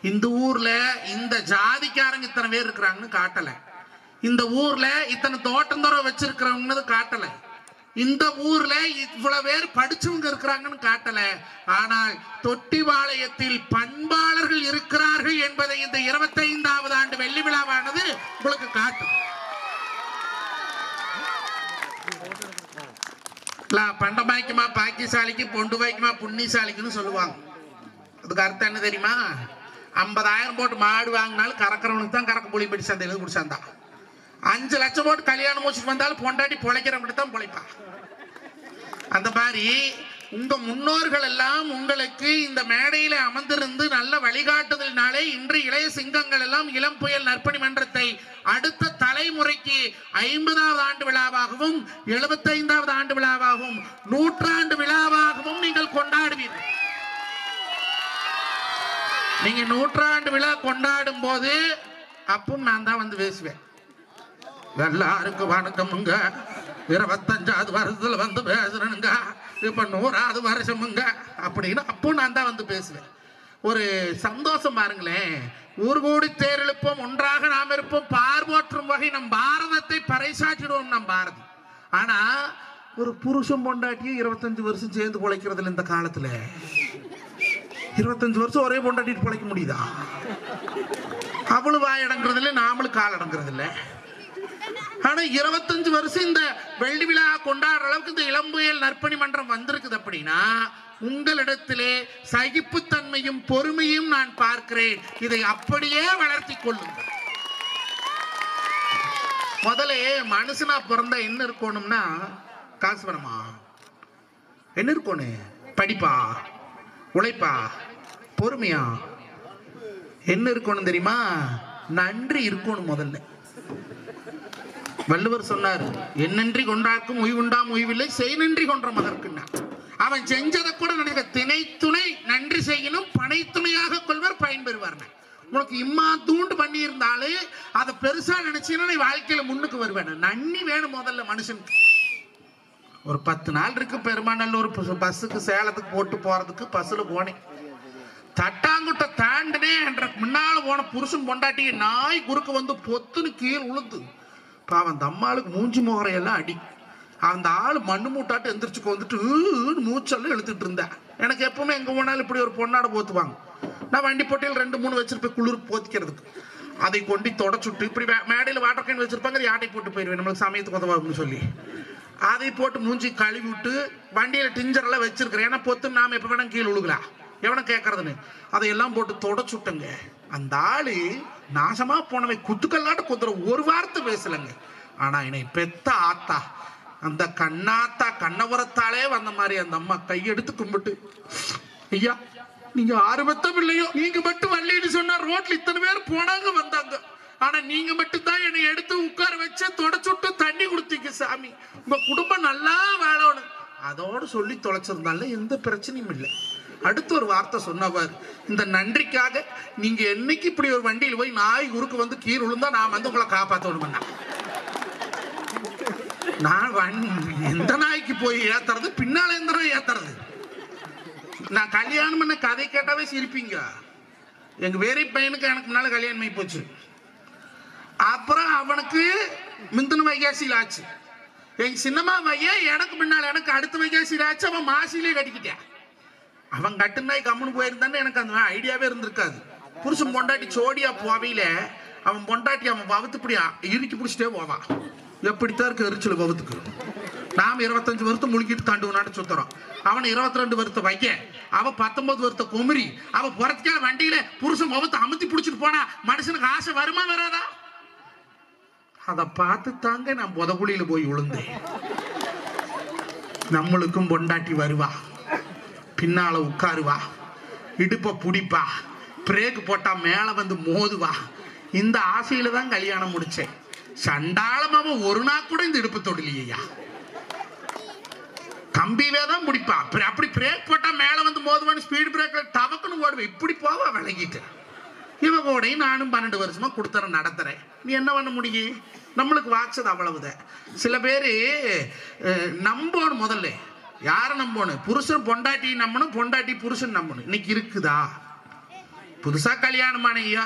இந்த ஊர்ல இந்த ஜாதிக்காரங்க இத்தனை பேர் இருக்கிறாங்கன்னு காட்டல. இந்த ஊர்ல இத்தனை தோட்டந்தோற வச்சிருக்கிறவங்க காட்டல. இந்த ஊர்ல இவ்வளவு பேர் படிச்சவங்க இருக்கிறாங்கன்னு காட்டல. ஆனால் தொட்டிபாளையத்தில் பண்பாளர்கள் இருக்கிறார்கள் என்பதை இந்த 25வது ஆண்டு வெள்ளி விழாவானது உங்களுக்கு காட்டும். பண்டமாய்க்குமா பாக்கியசாலிக்கு, பொண்டு வாய்க்குமா புண்ணியசாலிக்குன்னு சொல்லுவாங்க. அதுக்கு அர்த்தம் என்ன தெரியுமா? 50,000 போட்டு மாடு வாங்கினாலும் கறக்கிறவனுக்கு தான் கறக்க புளி பிடி சந்தையில் குடிச்சாந்தான். 5 லட்சம் போட்டு கல்யாணம் முடிச்சுட்டு வந்தாலும் பொண்டாட்டி பொழைக்கிறவங்கிட்ட தான் பொழைப்பா. அந்த மாதிரி உங்க முன்னோர்கள் எல்லாம் உங்களுக்கு இந்த மேடையில அமர்ந்திருந்து நல்ல வழிகாட்டுதலினாலே இன்று இளைய சிங்கங்கள் எல்லாம் இளம் புயல் நற்பணி மன்றத்தை அடுத்த தலைமுறைக்கு 50வது ஆண்டு விழாவாகவும் 75வது ஆண்டு விழாவாகவும் 100ஆண்டு விழாவாகவும் நீங்கள் கொண்டாடுவீர்கள். நீங்க 100ஆண்டு விழா கொண்டாடும் போது அப்பவும் நான் தான் வந்து பேசுவேன். எல்லாருக்கும் வணக்கமுங்க, 25வது வருஷத்துல வந்து பேசுறேனுங்க, இப்ப 100வது வருஷமுங்க அப்படின்னு அப்போ நான் தான் வந்து பேசுவேன். ஒரு சந்தோஷம் பாருங்களேன். ஊர் கூடி தேரெழுப்போம், ஒன்றாக நாம் இருப்போம், பார்வோற்றும் வகை நம் பாரதத்தை பறைசாற்றிடுவோம் நம் பாரதி. ஆனா ஒரு புருஷன் பொண்டாட்டியும் 25 வருஷம் சேர்ந்து பொழைக்கிறதுல இந்த காலத்துல 25 வருஷம் ஒரே பொண்டாட்டிட்டு பொழைக்க முடியுதா? அவளும் வாயடங்கிறது இல்லை, நாமளும் கால் அடங்குறது இல்லை. ஆனா 25 வருஷம் இந்த வெள்ளி விழா கொண்டாடுற அளவுக்கு இந்த இளம்புயல் நற்பணி மன்றம் வந்திருக்குது. அப்படின்னா உங்களிடத்திலே சகிப்புத்தன்மையும் பொறுமையும் நான் பார்க்கிறேன். இதை அப்படியே வளர்த்தி கொள்ளுங்கள். முதல்ல மனுஷனா பிறந்தா என்ன இருக்கணும்னா, காசு வேணுமா? என்ன இருக்கணும்? படிப்பா, உழைப்பா, பொறுமையா? என்ன இருக்கணும் தெரியுமா? நன்றி இருக்கணும். முதல்ல வள்ளுவர் சொன்னார், என்னன்றி கொண்டாக்கும் உய்வுண்டாம் உய்வில்லை, செய் நன்றி கொன்ற மகற்குன்னா. அவன் செஞ்சதை கூட நினைக்க திணை துணை நன்றி செய்யணும், பனை துணையாக கொள்வர் பயன்பெறுவார். உனக்கு இம்மா தூண்டு பண்ணி இருந்தாலே அதை பெருசா நினைச்சீங்கன்னா நீ வாழ்க்கையில முன்னுக்கு வருவேன். நன்றி வேணும் முதல்ல மனுஷனுக்கு. ஒரு 10 நாள் இருக்கு பெருமாநல்லூர் பஸ்ஸுக்கு சேலத்துக்கு போட்டு போறதுக்கு பஸ்ஸுல போனேன். தட்டாங்குட்ட தாண்டினே என்ற முன்னால போன புருஷன் பொண்டாட்டி நாய் குறுக்கு வந்து பொத்துன்னு கீழே உளுந்து அவன் தம்மாளுக்கு மூஞ்சி முகரையெல்லாம் அடி. அந்த ஆள் மண்ணு மூட்டாட்டு எந்திரிச்சுக்கு வந்துட்டு மூச்செல்லாம் எழுத்துட்டு இருந்தேன். எனக்கு எப்பவுமே எங்க போனாலும் இப்படி ஒரு பொண்ணாட போத்துவாங்க. நான் வண்டி போட்டியில் 2-3 வச்சிருப்பேன் குளிருக்கு போத்திக்கிறதுக்கு. அதை கொண்டு தொடச்சுட்டு இப்படி மேடையில் வாட்டர் கேன் வச்சிருப்பாங்க, யாட்டை போட்டு போயிடுவேன் நம்மளுக்கு சமயத்துக்கு உதவான்னு சொல்லி. அதை போட்டு மூஞ்சி கழுவி விட்டு வண்டியில டிஞ்சரெல்லாம் வச்சிருக்கிறேன். ஏன்னா பொத்து நாம எப்ப வேணா கீழே உழுகலாம், எவனை கேட்கறதுன்னு. அதையெல்லாம் போட்டு தொடச்சுட்டங்க. அந்த ஆளு நாசமா போனவை குத்துக்கல்லாட்டு குத்துற ஒரு வார்த்தை பேசலங்க. ஆனா என்னை பெத்த ஆத்தா, அந்த கண்ணாத்தா கண்ணபுரத்தாலே வந்த மாதிரி அந்த அம்மா கையெடுத்து கும்பிட்டு, ஐயா நீங்க 6 பெத்த பிள்ளையோ, நீங்க மட்டும் வள்ளின்னு சொன்னா ரோட்ல இத்தனை பேர் போனாங்க வந்தாங்க, ஆனா நீங்க மட்டும் தான் என்னை எடுத்து உட்கார வச்சு தொடச்சுட்டு தண்ணி கொடுத்தீங்க சாமி, உங்க குடும்பம் நல்லா வாழணும். அதோடு சொல்லி தொலைச்சிருந்தால எந்த பிரச்சனையும் இல்லை. அடுத்து ஒரு வார்த்தை சொன்னவர், இந்த நன்றிக்காக நீங்க என்னைக்கு இப்படி ஒரு வண்டியில் போய் நாய் குறுக்கு வந்து கீழ் விழுந்தா நான் வந்து உங்களை காப்பாற்றணும். நான் எந்த நாய்க்கு போய் ஏத்துறது, பின்னால எந்த நாய் ஏத்துறது? நான் கல்யாணம் பண்ண கதை கேட்டாவே சிரிப்பீங்க. எங்க வேற பையனுக்கு எனக்கு முன்னால கல்யாணம் ஆகி போச்சு. அப்புறம் அவனுக்கு மிந்துன வைகாசியில் ஆச்சு. எங்க சின்னம்மா பையன் எனக்கு முன்னால எனக்கு அடுத்த வைகாசியில் ஆச்சு. அவன் மாசிலே கட்டிக்கிட்டான். அவன் கட்டுனாய் கம்முன்னு போயிருந்தான்னு எனக்கு அந்த ஐடியாவே இருந்திருக்காது. புருஷன் பொண்டாட்டி சோடியா போவையில அவன் பொண்டாட்டி அவன் வவுத்துப்படியா இறுக்கி பிடிச்சிட்டே போவான். எப்படித்தான் இருக்கு எரிச்சல் வவுத்துக்கு. நாம 25 வருஷம் முழுக்கிட்டு தாண்டுவனாட்டு சுத்துறோம். அவன் 22 வருஷம் வைக்க, அவ 19 வருஷம் குமரி. அவ புறத்துக்கான வண்டியில புருஷன் வவுத்து அமுத்தி பிடிச்சிட்டு போனா மனுஷனுக்கு ஆசை வருமா வராதா? அதை பார்த்து தாங்க நான் புதகுழியில போய் விழுந்தேன். நம்மளுக்கும் பொண்டாட்டி வருவா, பின்னால உட்காருவா, இடுப்ப புடிப்பா, பிரேக் போட்டா மேல வந்து மோதுவா. இந்த ஆசையில தான் கல்யாணம் முடிச்சேன். சண்டாளமாவ ஒரு நாள் கூட இந்த இடுப்பு தொடலையா, கம்பியில தான் முடிப்பா. அப்படி பிரேக் போட்டா மேல வந்து மோதுவான்னு ஸ்பீட் பிரேக்ல தவக்குன்னு ஓடுவேன். இப்படி போவா விளங்கிட்டு. இவ கூட நானும் 12 வருஷமா கொடுத்துறேன் நடத்துறேன். நீ என்ன பண்ண முடியும்? நம்மளுக்கு வாச்சது அவ்வளவுதான். சில பேரு நம்பணும். முதல்ல யாரை நம்பணும்? புருஷன் பொண்டாட்டி நம்பணும், பொண்டாட்டி புருஷன் நம்பணும். இன்னைக்கு இருக்குதா? புதுசா கல்யாணமான ஐயா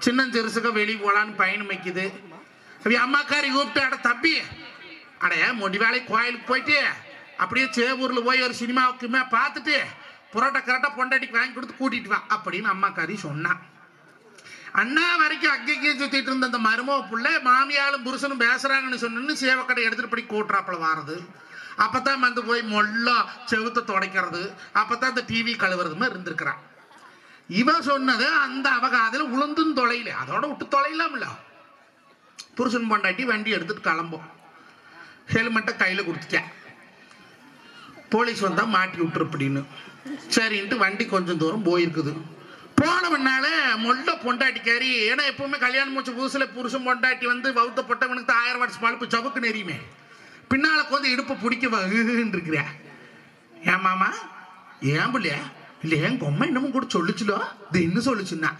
சின்னஞ்சிறுசுக்க வெளியே போலான்னு பயணம் வைக்குது. அம்மாக்காரி கூப்பிட்டு, அட தம்பி, அடைய முடிவாளை கோயிலுக்கு போயிட்டு அப்படியே சேவூர்ல போய் ஒரு சினிமாவுக்குமே பார்த்துட்டு புரோட்டா கரெக்டா பொண்டாட்டிக்கு வாங்கி கொடுத்து கூட்டிட்டு வா அப்படின்னு அம்மாக்காரி சொன்னான். அண்ணா வரைக்கும் அங்கேயும் சுத்திட்டு இருந்த அந்த மருமக புள்ள மாமியாலும் புருஷனும் பேசுறாங்கன்னு சொன்னு சேவக்கடை எடுத்துட்டு படி கூட்டுறாப்புல வாரது. அப்பதான் வந்து போய் மொல்லா செவுத்த துடைக்கிறது, அப்பதான் அந்த டிவி கழுவுறது மாதிரி இருந்திருக்கிறான். இவன் சொன்னது அந்த அவகாதில உளுந்தும் தொலைல, அதோட விட்டு தொலைலாம்ல. புருஷன் பொண்டாட்டி வண்டி எடுத்துட்டு கிளம்போம். ஹெல்மெட்டை கையில கொடுத்துட்டேன். போலீஸ் வந்தா மாட்டி விட்டுரு அப்படின்னு சரின்ட்டு வண்டி கொஞ்சம் தூரம் போயிருக்குது. போனவனால மொல்ல பொண்டாட்டிக்காரி, ஏன்னா எப்பவுமே கல்யாணம் முடிச்ச புதுசுல புருஷன் பொண்டாட்டி வந்து வவுத்தப்பட்டவனுக்கு 1000 வாட்ஸ் பழுப்பு சவுக்கு நெறியுமே, பின்னால கொஞ்சம் இடுப்பை பிடிக்க இருக்கிற. ஏன் மாமா, ஏன் பிள்ளையா, இல்லை என் பொம்மை இன்னமும் கூட சொல்லிச்சுலோ, இது என்ன சொல்லிச்சுன்னா,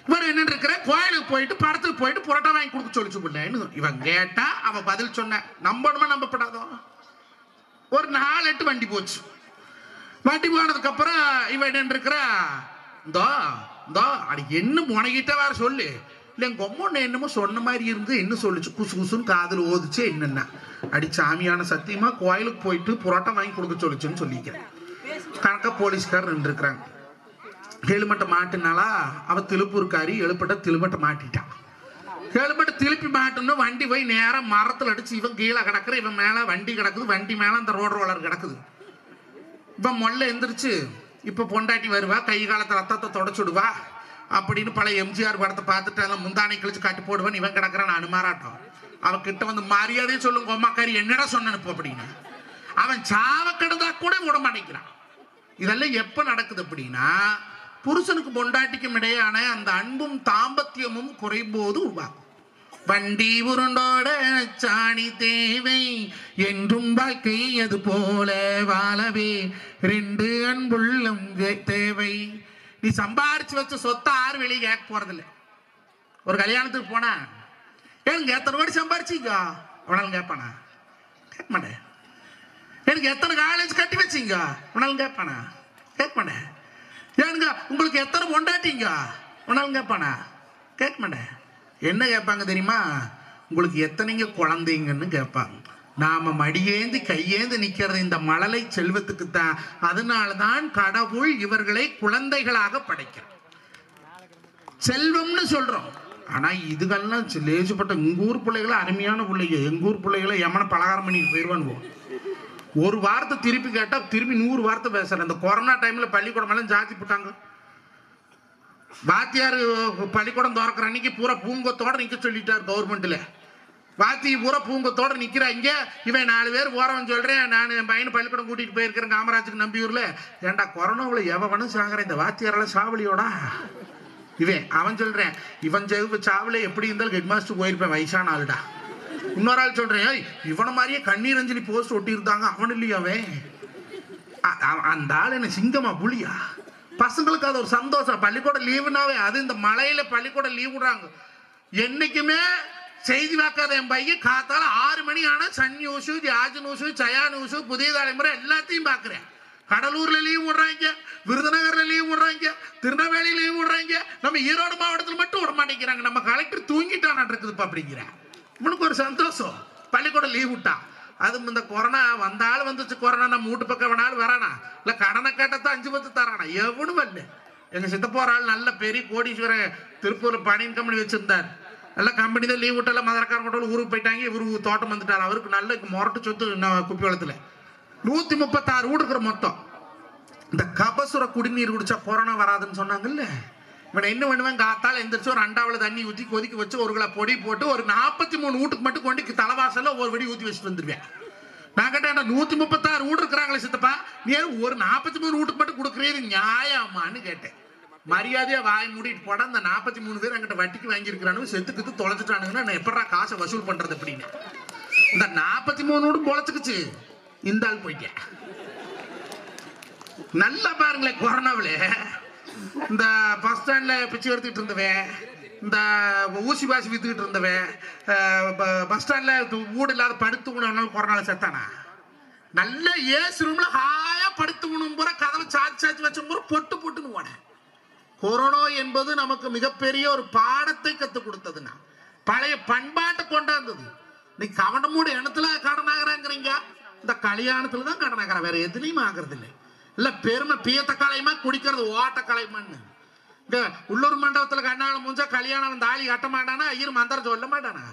இவன் என்ன இருக்கிற கோயிலுக்கு போயிட்டு படத்துக்கு போயிட்டு புரோட்டா வாங்கி கொடுக்க சொல்லிச்சு பிள்ளைன்னு இவன் கேட்டா அவ பதில் சொன்ன. நம்பணுமா நம்பப்படாதோ? ஒரு 4-8 வண்டி போச்சு. வண்டி போனதுக்கு அப்புறம் இவன் என்ன இருக்கிற, இந்தோ இந்தோ அடி என்ன முனைகிட்ட வேற சொல்லு, இல்லை எங்க அம்மா என்னமோ சொன்ன மாதிரி இருந்து என்ன சொல்லிச்சு, குசு குசுன்னு காதில் ஓதிச்சு. என்னென்ன அடி சாமியான சத்தியமா கோயிலுக்கு போயிட்டு புரோட்டா வாங்கி கொடுக்க சொல்லிச்சுன்னு சொல்லிக்கிறேன். கணக்கா போலீஸ்காரர் நின்று இருக்கிறாங்க. ஹெல்மெட்டை மாட்டினாலா அவ திருப்பூர்காரி எழுப்பட்ட திருமட்டை மாட்டிட்டான். ஹெல்மெட்டை திருப்பி மாட்டணும், வண்டி போய் நேரம் மரத்தில் அடிச்சு இவன் கீழே கிடக்குற, இவன் மேல வண்டி கிடக்குது, வண்டி மேல அந்த ரோடு ரோலர் கிடக்குது. இவன் மொல்ல எந்திரிச்சு இப்ப பொண்டாட்டி வருவா, கை காலத்தை ரத்தத்தை தொடச்சுடுவா அப்படின்னு பழைய எம்ஜிஆர் படத்தை பார்த்துட்டு எல்லாம் முந்தானை கழிச்சு காட்டி போடுவான். இவன் கிடக்குறான் அனுமாராட்டம். அவன் கிட்ட வந்து மரியாதையே சொல்லுங்க அம்மாக்காரி என்னடா சொன்னனுப்பு அப்படின்னு. அவன் சாவ கிடந்தா கூட விட மாட்டேங்கிறான். இதெல்லாம் எப்ப நடக்குது அப்படின்னா, புருஷனுக்கு பொண்டாட்டிக்கும் இடையான அந்த அன்பும் தாம்பத்தியமும் குறைபோது உருவாகும். வண்டி உருண்டோட சாணி தேவை என்றும் வாழ்க்கை அது போல வாழவே 2 அன்புள்ளம் தேவை. நீ சம்பாரிச்சு வச்ச சொத்தை 6 வெளியே கேட்க போறதில்லை. ஒரு கல்யாணத்துக்கு போனா எனக்கு எத்தனை கோடி சம்பாரிச்சிங்க அவனாலும் கேட்பானா? கேட்க மாட்டேன். எனக்கு எத்தனை காலேஜ் கட்டி வச்சிங்க அவனாலும் கேட்பானா? கேட்க மாட்டேன். ஏனுங்க உங்களுக்கு எத்தனை பொண்டாட்டிங்க அவனாலும் கேட்பானா? கேட்க மாட்டேன். என்ன கேட்பாங்க தெரியுமா? உங்களுக்கு எத்தனைங்க குழந்தைங்கன்னு கேட்பாங்க. நாம மடியேந்து கையேந்து நிக்கிறது இந்த மழலை செல்வத்துக்கு தான். அதனால்தான் கடவுள் இவர்களை குழந்தைகளாக படைக்கிறார். செல்வம்னு சொல்றோம். ஆனா இதுகெல்லாம் லேசுப்பட்ட எங்க ஊர் பிள்ளைகளை அருமையான பிள்ளைங்க. எங்க ஊர் பிள்ளைகளை எமன பலகாரம் பண்ணி போயிடுவானுவோம். ஒரு வார்த்தை திருப்பி கேட்டா திருப்பி 100 வார்த்தை பேசுறேன். இந்த கொரோனா டைம்ல பள்ளிக்கூடம் எல்லாம் ஜாத்தி போட்டாங்க. வாத்தியார் பள்ளிக்கூடம் திறக்கிற அன்னைக்கு பூரா பூங்கத்தோட நிக்க சொல்லிட்டார் கவர்மெண்ட்ல. வாத்தி பூரா பூங்கத்தோட நிக்கிறாங்க. இவன் 4 பேர் போறவன் சொல்றேன், நான் என் பையனை பள்ளிக்கூடம் கூட்டிட்டு போயிருக்கிறேன் காமராஜுக்கு நம்பியூர்ல. ஏன்டா கொரோனாவில் எவனும் சாகுறேன், இந்த வாத்தியாரெல்லாம் சாவலியோடா இவன். அவன் சொல்றேன், இவன் சாவல எப்படி இருந்தாலும் ஹெட் மாஸ்டர் போயிருப்பேன், வயசான ஆளுடா. இன்னொரு ஆள் சொல்றேன், இவனை மாதிரியே கண்ணீர் அஞ்சலி போஸ்ட் ஒட்டி இருந்தாங்க, அவன் இல்லையாவே. அந்த ஆள் என்ன சிங்கமா புலியா? பசங்களுக்கு அது ஒரு சந்தோஷம். பள்ளிக்கூடம் லீவுனாவே அது இந்த மழையில பள்ளிக்கூடம் லீவ் விடுறாங்க. என்னைக்குமே செய்தி பார்க்காத என் பையன் காத்தால 6 மணி ஆனா சன் நியூஸ், ஜாஜ் நியூஸ், ஜயா நியூஸ், புதிய தலைமுறை எல்லாத்தையும் பாக்குறேன். கடலூர்ல லீவ் விடுறாங்க, விருதுநகர்ல லீவ் விடுறாங்க, திருநெல்வேலி லீவ் விடுறாங்க. நம்ம ஈரோடு மாவட்டத்தில் மட்டும் விட மாட்டேங்கிறாங்க. நம்ம கலெக்டர் தூங்கிட்டான் இருக்குதுப்பா அப்படிங்கிற. இவனுக்கு ஒரு சந்தோஷம் பள்ளிக்கூடம் லீவ் விட்டா. அது இந்த கொரோனா வந்தாலும் வந்துச்சு. கொரோனா நம்ம வீட்டு பக்கம் வேணாலும் வரானா, இல்ல கடனை கேட்டதான் 5-10 தரானா, எவனும் வரல. எங்க சித்தப்போற ஆள் நல்ல பெரிய கோடீஸ்வரன் திருப்பூர்ல பனியன் கம்பெனி வச்சிருந்தார். நல்ல கம்பெனி தான் லீவ் விட்டால மதுரக்காரன் கூட ஊருக்கு போயிட்டாங்க. இவரு தோட்டம் வந்துட்டார். அவருக்கு நல்ல மொரட்டு சொத்து குப்பிவளத்துல 136 வீடு இருக்கிற மொத்தம். இந்த கபசுர குடிநீர் குடிச்சா கொரோனா வராதுன்னு சொன்னாங்கல்ல. இவன் என்ன பண்ணுவேன், காத்தால எந்திரிச்சு ஒரு 2 தண்ணி ஊற்றி கொதிக்க வச்சு 1 கிலோ பொடி போட்டு ஒரு 43 வீட்டுக்கு மட்டும் கொண்டு தலைவாசல ஒரு வெடி ஊற்றி வச்சுட்டு வந்துருவேன். நான் கேட்டேன், 136 வீடு இருக்கிறாங்களே சித்தப்பா, நீ ஒரு 43 வீட்டுக்கு மட்டும் கொடுக்குறது நியாயமானு கேட்டேன். மரியாதையா வாய் மூடிட்டு போட. அந்த 43 பேர் அங்கிட்ட வட்டிக்கு வாங்கியிருக்கிறானு செத்துக்கிட்டு தொலைச்சிட்டானுங்கன்னா நான் எப்படா காசை வசூல் பண்றது அப்படின்னு. இந்த 43 வீடும் பொழைச்சுக்குச்சு. இந்த ஆள் போயிட்டேன். நல்லா பாருங்களேன், கொரோனாவில இந்த பஸ் ஸ்டாண்ட்ல பிச்சை எடுத்துக்கிட்டு இருந்தவன், இந்த ஊசி பாசி வித்துக்கிட்டு இருந்தவன், பஸ் ஸ்டாண்ட்ல வீடு இல்லாத படுத்து உணவுனாலும் கொரோனால செத்தானா? நல்ல ஏசி ரூம்ல ஹாயா படுத்து உணவு பூரா கதவை சாச்சி வச்ச பூரா பொட்டுன்னு போன. கொரோனா என்பது நமக்கு மிகப்பெரிய ஒரு பாடத்தை கற்றுக் கொடுத்ததுன்னா, பழைய பண்பாட்டை கொண்டாந்தது. இன்னைக்கு கவனமோட இடத்துல கடனாகிறாங்கிறீங்க, இந்த கல்யாணத்துல தான் கடனாகிற, வேற எதுலையும் ஆகிறது இல்லை. இல்ல பெருமை பீத்த கலையமா குடிக்கிறது ஓட்ட கலைமான்னு. இந்த உள்ளூர் மண்டபத்துல கண்ணாலம் முடிஞ்சா கல்யாணம் தாலி கட்ட மாட்டானா, ஐயர் மந்திரம் சொல்ல மாட்டானா.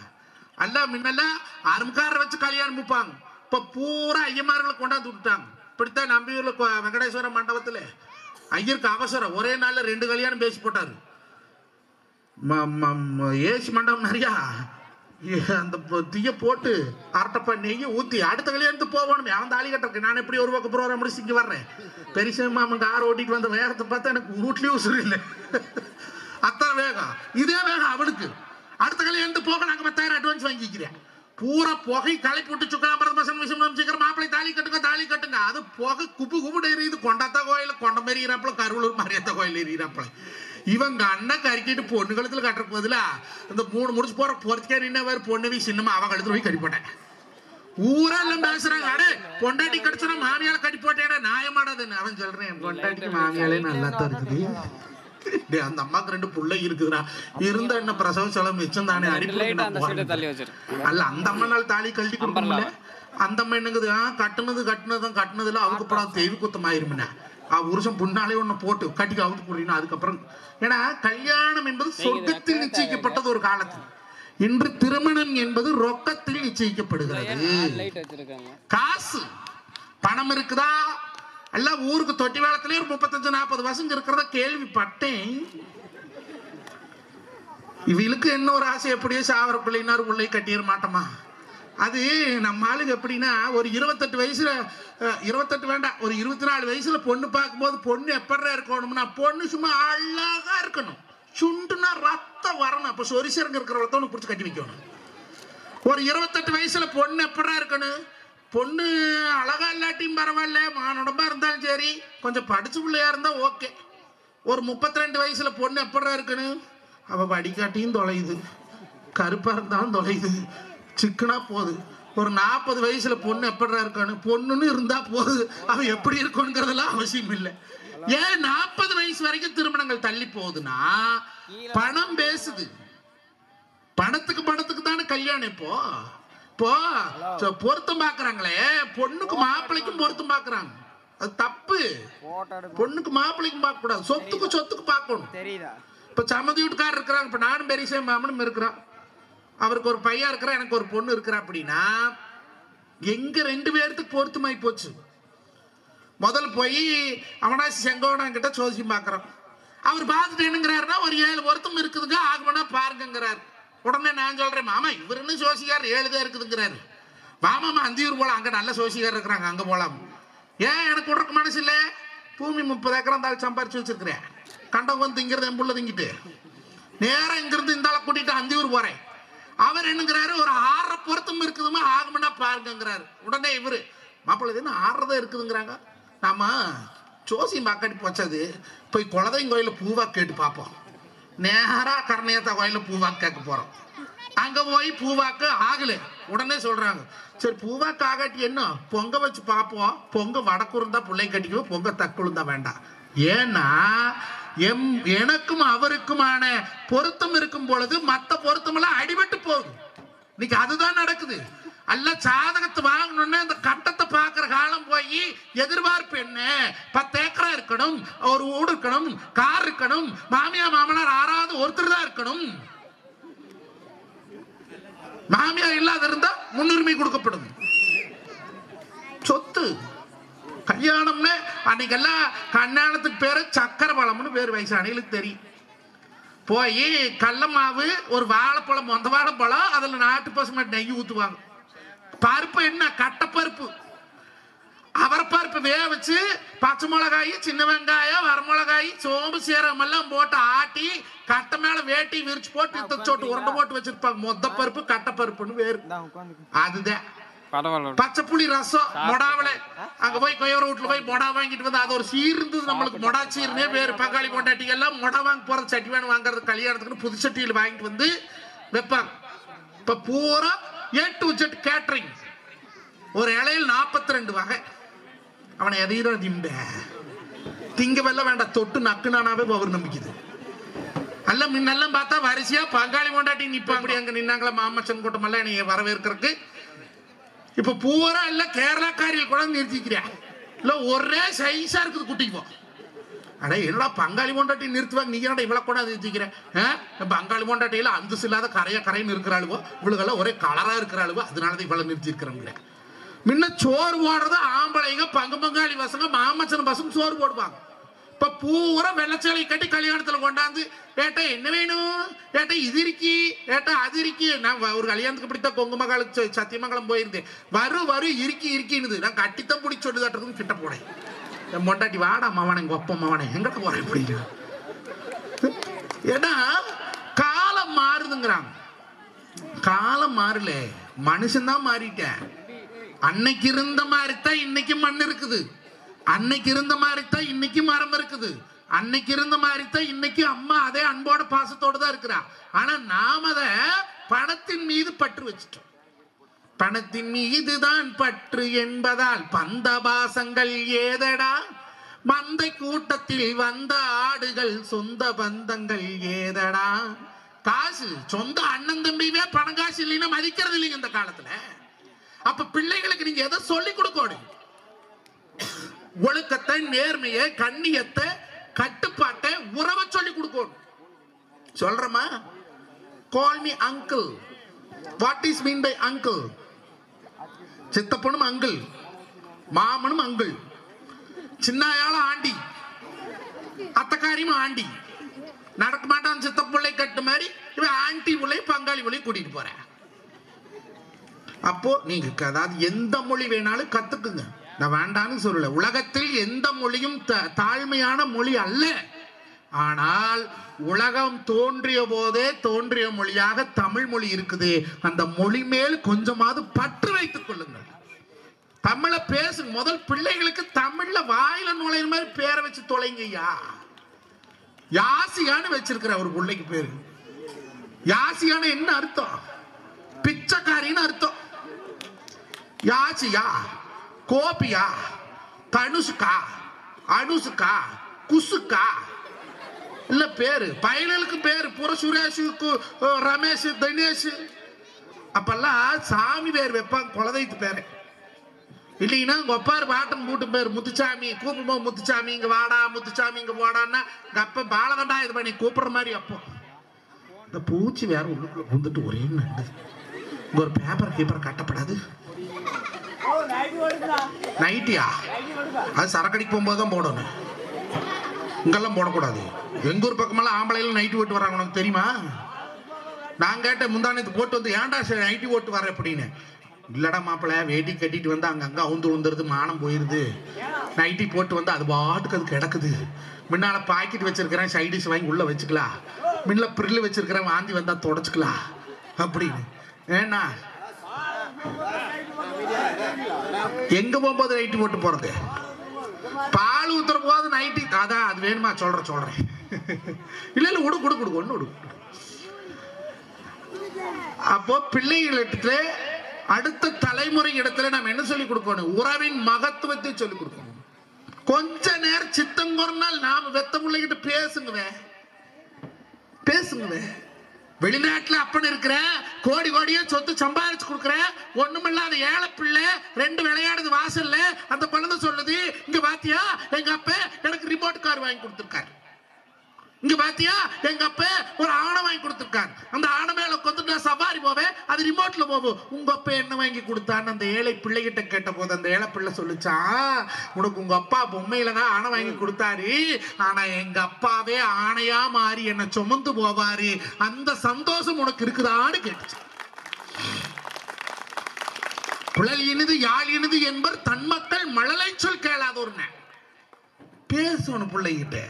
அல்ல முன்னெல்லாம் அரும்காரரை வச்சு கல்யாணம் முப்பாங்க, இப்ப பூரா ஐயமார்களை கொண்டாந்து விட்டுட்டாங்க. இப்படித்தான் நம்பியூர்ல வெங்கடேஸ்வர மண்டபத்துல ஐயருக்கு அவசரம், ஒரே நாள்ல 2 கல்யாணம் பேசி போட்டாரு. ஏசி மண்டபம் நிறையா அந்த தீய போட்டு அரட்டப்ப நெய்ய ஊத்தி அடுத்த கல்யாணத்துக்கு போகணும். அவன் தாலி கட்டுறக்கு நான் எப்படி ஒரு பக்கம் ப்ரோக்ராம் முடிச்சு இங்க வர்றேன். பெரிய மாமன் கார் ஓட்டிட்டு வந்த வேகத்தை பார்த்தா எனக்கு வீட்லயும் உசுறு இல்லை. அத்தனை வேகம், இதே வேகம் அவளுக்கு. அடுத்த கல்யாணத்துக்கு போக நாங்க 10,000 அட்வான்ஸ் வாங்கிக்கிறேன். பூரா புகை களை போட்டு சீக்கிரம் மாப்பிள்ளை தாலி கட்டுங்க. அது புகை குப்பு குப்பு எரியுது. கொண்டாத்த கோயில கொண்ட மாரி எறிகிறாப்புல, கருவலூர் மாரியாத்த கோயில் எறிகிறாப்புல. இவங்க அண்ணன் கறிக்கிட்டு பொண்ணு கழுத்துல கட்டுறதுக்கு பதிலா இந்த 3 முடிச்சு போற பொறுத்துக்கே நின்னவர் பொண்ணு சின்னமா அவ கழுத்துல போய் கட்டி போட்டேன். ஊரெல்லாம் பேசுறாங்க, அடே பொண்டாட்டி கடிச்சா மாமியால கட்டி போட்டேடா, நியாயமாடாதுன்னு. அவன் சொல்றேன், பொண்டாட்டிக்கு மாமியாலே நல்லா தான் இருக்குது. அந்த அம்மாக்கு 2 பிள்ளை இருக்குதுடா, இருந்த என்ன பிரசவ செலவு மிச்சம் தானே, அல்ல அந்த அம்மானால் தாலி கழட்டி கொடுக்கல. அந்த அம்மா என்னங்குது, கட்டுனதுல அவங்க படம் தெய்வ குத்தம் ஆயிருமுன்னா உருஷம் புண்ணாலே ஒண்ணு போட்டு கட்டிக்கு அவுத்து போடுறீங்கன்னா அதுக்கப்புறம். ஏன்னா கல்யாணம் என்பது சொர்க்கத்தில் நிச்சயிக்கப்பட்டது ஒரு காலத்தில். இன்று திருமணம் என்பது ரொக்கத்தில் நிச்சயிக்கப்படுகிறது. காசு பணம் இருக்குதா? எல்லாம் ஊருக்கு தொட்டி வேளத்திலே ஒரு 35-40 வருஷம் இருக்கிறத கேள்விப்பட்டேன். இவளுக்கு என்ன ஒரு ஆசை, எப்படியோ சாவர பிள்ளைனாரு பிள்ளை கட்டிட மாட்டோமா. அது நம்ம ஆளுங்க எப்படின்னா, ஒரு 28 வயசுல 28 வேண்டாம், ஒரு 24 வயசுல பொண்ணு பார்க்கும்போது பொண்ணு எப்படா இருக்கணும்னா, பொண்ணு சும்மா அழகா இருக்கணும், சுண்டுனா ரத்தம் வரணும். அப்ப சொரிசரங்க இருக்கிறவளத்தவனு பிடிச்சி கட்டி வைக்கணும். ஒரு 28 வயசுல பொண்ணு எப்படா இருக்கணும், பொண்ணு அழகா இல்லாட்டியும் பரவாயில்ல, மானுடம்பா இருந்தாலும் சரி, கொஞ்சம் படிச்சு பிள்ளையா இருந்தா ஓகே. ஒரு 32 வயசுல பொண்ணு எப்படா இருக்கணும், அவ வடிகாட்டியும் தொலையுது, கருப்பா இருந்தாலும் தொலையுது, சிக்கனா போகுது. ஒரு 40 வயசுல பொண்ணு எப்படா இருக்கணும், பொண்ணுன்னு இருந்தா போகுது, அவ எப்படி இருக்குங்கிறதெல்லாம் அவசியம் இல்லை. ஏன் 40 வயசு வரைக்கும் திருமணங்கள் தள்ளி போகுதுன்னா, பணம் பேசுது. பணத்துக்கு தானே கல்யாணம். இப்போ பொருத்தம் பாக்குறாங்களே, பொண்ணுக்கு மாப்பிள்ளைக்கும் பொருத்தம் பாக்குறாங்க, அது தப்பு. பொண்ணுக்கு மாப்பிள்ளைக்கும் பார்க்க கூடாது, சொத்துக்கு பார்க்கணும். இப்ப சம்மதி வீட்டுக்காரர் இருக்கிறாங்க, இப்ப நானும் பெரிய மாமனும் இருக்கிறோம், அவருக்கு ஒரு பையன் இருக்கிறா, எனக்கு ஒரு பொண்ணு இருக்கிறா. அப்படின்னா எங்க 2 பேர்த்துக்கு பொருத்தமாய் போச்சு. முதல்ல போய் அவனாசி செங்கோடன் கிட்ட சோசியம் பாக்குறோம். அவர் பார்த்துட்டு என்னங்கிறாருன்னா, ஒரு 7 பொருத்தம் இருக்குதுங்க, ஆகுமனா பாருங்கிறாரு. உடனே நான் சொல்றேன், மாமா இவர் என்ன சோசிக்கார் 7 தான் இருக்குதுங்கிறாரு. வாமாமா அந்தியூர் போலாம், அங்க நல்ல சோசிக்கார் இருக்கிறாங்க, அங்க போலாம். ஏன் எனக்கு விடுறக்கு மனசு இல்லை, பூமி 30 ஏக்கரம் தாள் சம்பாரிச்சு வச்சிருக்கிறேன், கண்டவங்க வந்து திங்கிறது என் புள்ள திங்கிட்டு நேரம் இங்கிருந்து இந்த ஆளை கூட்டிட்டு அந்தியூர் போறேன். அவர் என்னங்கிறாரு, ஒரு 6 பொருத்தம் இருக்குதுமா, ஆகுமனா பாருங்கிறாரு. உடனே இவரு, மாப்பிள்ளை என்ன 6 தான் இருக்குதுங்கிறாங்க, நாம சோசியம் பாக்காட்டி போச்சது, போய் குலதெய்வம் கோயில பூவா கேட்டு பார்ப்போம். நேரா கர்ணையத்தா கோயில பூவாக்கு கேட்க போறோம். அங்க போய் பூவாக்கு ஆகல. உடனே சொல்றாங்க, சரி பூவாக்கு ஆகாட்டி என்ன, பொங்க வச்சு பார்ப்போம், பொங்க வடக்குருந்தா பிள்ளை கட்டிக்குவோம், பொங்க தக்குழுந்தா வேண்டாம். ஏன்னா எனக்கும் அவருக்குமான பொருத்தம் இருக்கும் பொழுது மற்ற பொருத்தம் எல்லாம் அடிபட்டு போகுது. இன்னைக்கு அதுதான் நடக்குது. அல்ல சாதகத்தை வாங்கணும்னா அந்த கட்டத்தை பார்க்கிற காலம் போய் எதிர்பார்ப்பு என்ன, 10 ஏக்கரா இருக்கணும், ஒரு வீடு இருக்கணும், கார் இருக்கணும், மாமியா மாமனார் 6வது ஒருத்தர் தான் இருக்கணும். மாமியார் இல்லாத இருந்தா முன்னுரிமை கொடுக்கப்படும். சொத்து கல்யாணம்னு அன்னைக்கெல்லாம் கல்யாணத்துக்கு பேரு சக்கரை பழம்னு பேரு வயசானிகளுக்கு தெரியும். போய் கடல மாவு, ஒரு வாழைப்பழம், மொந்த வாழைப்பழம், அதுல நாட்டு பசுமாட்டு நெய் ஊத்துவாங்க. பருப்பு என்ன, கட்டப்பருப்பு, அவரப்பருப்பு வேக வச்சு பச்சை மிளகாய், சின்ன வெங்காயம், வரமிளகாய், சோம்பு, சீரகம் எல்லாம் போட்டு ஆட்டி கட்டை மேல வேட்டி விரிச்சு போட்டு இத்தச்சோட்டு உருண்டை போட்டு வச்சிருப்பாங்க. மொத்த பருப்பு கட்டப்பருப்புன்னு வேறு. அதுதான் பச்சை புளி ரசம், மொடாவில அங்க போய் கொய்யோர வீட்டுல போய் மொடா வாங்கிட்டு வந்து, அது ஒரு சீர் இருந்தது நம்மளுக்கு, மொடா சீர்னே வேறு. பங்காளி கொண்டாட்டிங்க எல்லாம் மொடா வாங்க போறது, சட்டி வேணும் வாங்குறது, கல்யாணத்துக்கு புது சட்டியில் வாங்கிட்டு வந்து வைப்பாங்க. இப்ப பூரா A to Z கேட்டரிங். ஒரு இலையில் 42 வகை. அவனை எதையும் திங்க வெல்ல வேண்டாம், தொட்டு நக்குனானாவே பவர் நம்பிக்குது. அல்ல முன்னெல்லாம் பார்த்தா வரிசையா பங்காளி கொண்டாட்டி நிப்பா. அப்படி அங்க நின்னாங்களா மாமச்சன் கூட்டம் எல்லாம் நீங்க வரவேற்கிறதுக்கு. இப்ப பூரா இல்ல கேரளாக்காரியில் கூட நிறுத்திக்கிறா. இல்ல ஒரே சைஸா இருக்குது குட்டிக்கு. அட என்னடா பங்காளி கொண்டாட்டி நிறுத்துவாங்க, நீ என்னடா இவ்வளவு கூட நிறுத்திக்கிறேன். பங்காளி கொண்டாட்டியில அந்தஸ்து இல்லாத கரைன்னு இருக்கிறாளுவோ, இவளுக்கெல்லாம் ஒரே கலரா இருக்கிறாளுவோ, அதனாலதான் இவ்வளவு நிறுத்தி இருக்கிறாங்க. முன்ன சோறு போடுறது ஆம்பளைங்க, பங்காளி பசங்க, மாமச்சன் பசங்க சோறு போடுவாங்க. இப்ப பூரா வெள்ளச்சேலை கட்டி கல்யாணத்துல கொண்டாந்து ஏட்டா என்ன வேணும், ஏட்டா இது இருக்கி, ஏட்டா அது இருக்கி. நான் ஒரு கல்யாணத்துக்கு பிடித்த கொங்குமகாலுக்கு சத்தியமங்கலம் போயிருந்தேன். வரு இருக்கின்னு நான் கட்டித்தான் பிடிச்சி சொல்லுதாட்டுன்னு கிட்ட போனேன். என் பொண்டாட்டி வாடா மவனை, எங்க ஒப்ப மவனை எங்கிட்ட போறேன் இப்படின்னு. ஏன்னா காலம் மாறுதுங்கிறாங்க. காலம் மாறல, மனுஷன்தான் மாறிட்டேன். அன்னைக்கு இருந்த மாதிரித்தான் இன்னைக்கு மண் இருக்குது, அன்னைக்கு இருந்த மாதிரித்தான் இன்னைக்கு மரம் இருக்குது, அன்னைக்கு இருந்த மாதிரித்தான் இன்னைக்கு அம்மா அதே அன்போட பாசத்தோட தான் இருக்கிறா. ஆனா நாம அத பணத்தின் மீது பற்று வச்சுட்டோம். பணத்தின் மீதுதான் பற்று என்பதால் பந்தபாசங்கள் ஏதடா, மந்தை கூட்டத்தில் வந்த ஆடுகள் சொந்த பந்தங்கள் ஏதடா. காசு சொந்த அண்ணன் தம்பியே பணம் காசு இல்லைன்னா மதிக்கிறது இல்லைங்க இந்த காலத்துல. அப்ப பிள்ளைகளுக்கு நீங்க எதை சொல்லி கொடுக்கணும்? ஒழுக்கத்தை, நேர்மையை, கண்ணியத்தை, கட்டுப்பாட்டை, உறவை சொல்லி கொடுக்கணும். சொல்றமா? Call me uncle. What is mean by uncle? சித்தப்பனும் அங்கிள், மாமனும் அங்கிள், சின்னாயால ஆண்டி, அத்தக்காரியும் ஆண்டி. நடக்க மாட்டான் சித்தப்ப பிள்ளை கட்டு மாதிரி இவன் ஆண்டி பிள்ளை பங்காளி பிள்ளை கூட்டிட்டு போற. அப்போ நீங்க அதாவது எந்த மொழி வேணாலும் கத்துக்குங்க, நான் வேண்டான்னு சொல்லல. உலகத்தில் எந்த மொழியும் தாழ்மையான மொழி அல்ல. ஆனால் உலகம் தோன்றிய போதே தோன்றிய மொழியாக தமிழ் மொழி இருக்குது. அந்த மொழி மேல் கொஞ்சமாவது பற்று வைத்துக் கொள்ளுங்கள். தமிழை பேசுங்க. முதல் பிள்ளைகளுக்கு தமிழ்ல வாயில நுழைய மாதிரி பேரை வச்சு தொலைங்கய்யா. யாசியான்னு வச்சிருக்கிற ஒரு பிள்ளைக்கு பேரு. யாசியான என்ன அர்த்தம்? பிச்சைக்காரின்னு அர்த்தம். யாசியா, கோபியா, தனுஷ்கா, அனுஷ்கா, குசுக்கா இல்ல பேரு. பயலுக்கு பேரு பூரா சுரேஷ், ரமேஷ், தினேஷ். அப்பெல்லாம் சாமி பேர் வைப்பாங்க, குலதெய்வத்து பேரு. இல்லைன்னா உங்க ஒப்பாரு பாட்டன் கூட்டு பேர் முத்துச்சாமி. கூப்பிடும்போது முத்துச்சாமி இங்க வாடா, முத்துச்சாமி இங்க போடான்னா அப்ப பாலகண்டா இது பண்ணி கூப்பிடுற மாதிரி. அப்போ இந்த பூச்சி வேற உள்ளுக்குள்ள வந்துட்டு ஒரே நண்டு. இங்க ஒரு பேப்பர் கீப்பர் கட்டப்படாது. நைட்டியா? அது சரக்கடிக்கு போகும்போது தான் போடணும், இங்கெல்லாம் போடக்கூடாது. எங்க ஊர் பக்கமெல்லாம் ஆம்பளையில நைட்டி ஓட்டு வராங்க, உனக்கு தெரியுமா? நான் கேட்டேன் முந்தானத்து போட்டு வந்து, ஏன்டா நைட்டி ஓட்டு வர அப்படின்னு. இல்லடா மாப்பிள்ள, வேட்டி கட்டிட்டு வந்து அங்கங்க அவுந்து விழுந்துருது, மானம் போயிருது. நைட்டி போட்டு வந்து அது பாட்டுக்கு அது கிடக்குது. முன்னால பாக்கெட் வச்சிருக்கிறேன், சைடிஷ் வாங்கி உள்ள வச்சுக்கலாம். முன்ன பிரில் வச்சிருக்கிறேன், வாந்தி வந்தா தொடச்சுக்கலாம் அப்படின்னு. ஏன்னா எங்க போகும்போது நைட்டி போட்டு போறது? பால் ஊத்துற போது நைட்டி. அதான் அது வேணுமா? சொல்றேன். இல்ல இல்ல உடு குடு குடு ஒண்ணு உடு. அப்போ பிள்ளைகளிடத்துல, அடுத்த தலைமுறை இடத்துல நாம் என்ன சொல்லி கொடுக்கணும்? உறவின் மகத்துவத்தை சொல்லி கொடுக்கணும். கொஞ்ச நேரம் சித்தம் கொண்டால் நாம வெத்த பிள்ளைகிட்ட பேசுங்க. வெளிநாட்டுல அப்பன் இருக்கிற, கோடி கோடியா சொத்து சம்பாதிச்சு கொடுக்குற, ஒண்ணுமில்லாத ஏழை பிள்ளை 2 விளையாடுது வாசல்ல. அந்த குழந்தை சொல்லுது, இங்க பாத்தியா எங்க அப்ப எனக்கு ரிமோட் கார் வாங்கி கொடுத்துருக்காரு, இங்க பாத்தியா எங்க அப்ப ஒரு ஆணை வாங்கி கொடுத்துருக்காரு, அந்த ஆணை மேல கொண்டு நான் சவாரி போவேன், அது ரிமோட்ல போவோம். உங்க அப்பா என்ன வாங்கி கொடுத்தான்னு அந்த ஏழை பிள்ளைகிட்ட கேட்ட போது அந்த ஏழை பிள்ளை சொல்லிச்சான், உனக்கு உங்க அப்பா பொம்மையில தான் ஆணை வாங்கி கொடுத்தாரு, ஆனா எங்க அப்பாவே ஆணையா மாறி என்ன சுமந்து போவாரு, அந்த சந்தோஷம் உனக்கு இருக்குதான்னு கேட்டுச்சு. குழல் இனிது யாழ் இனிது என்பர் தன் மக்கள் மழலை சொல் கேளாதோர்ன. பேசணும் பிள்ளைகிட்ட.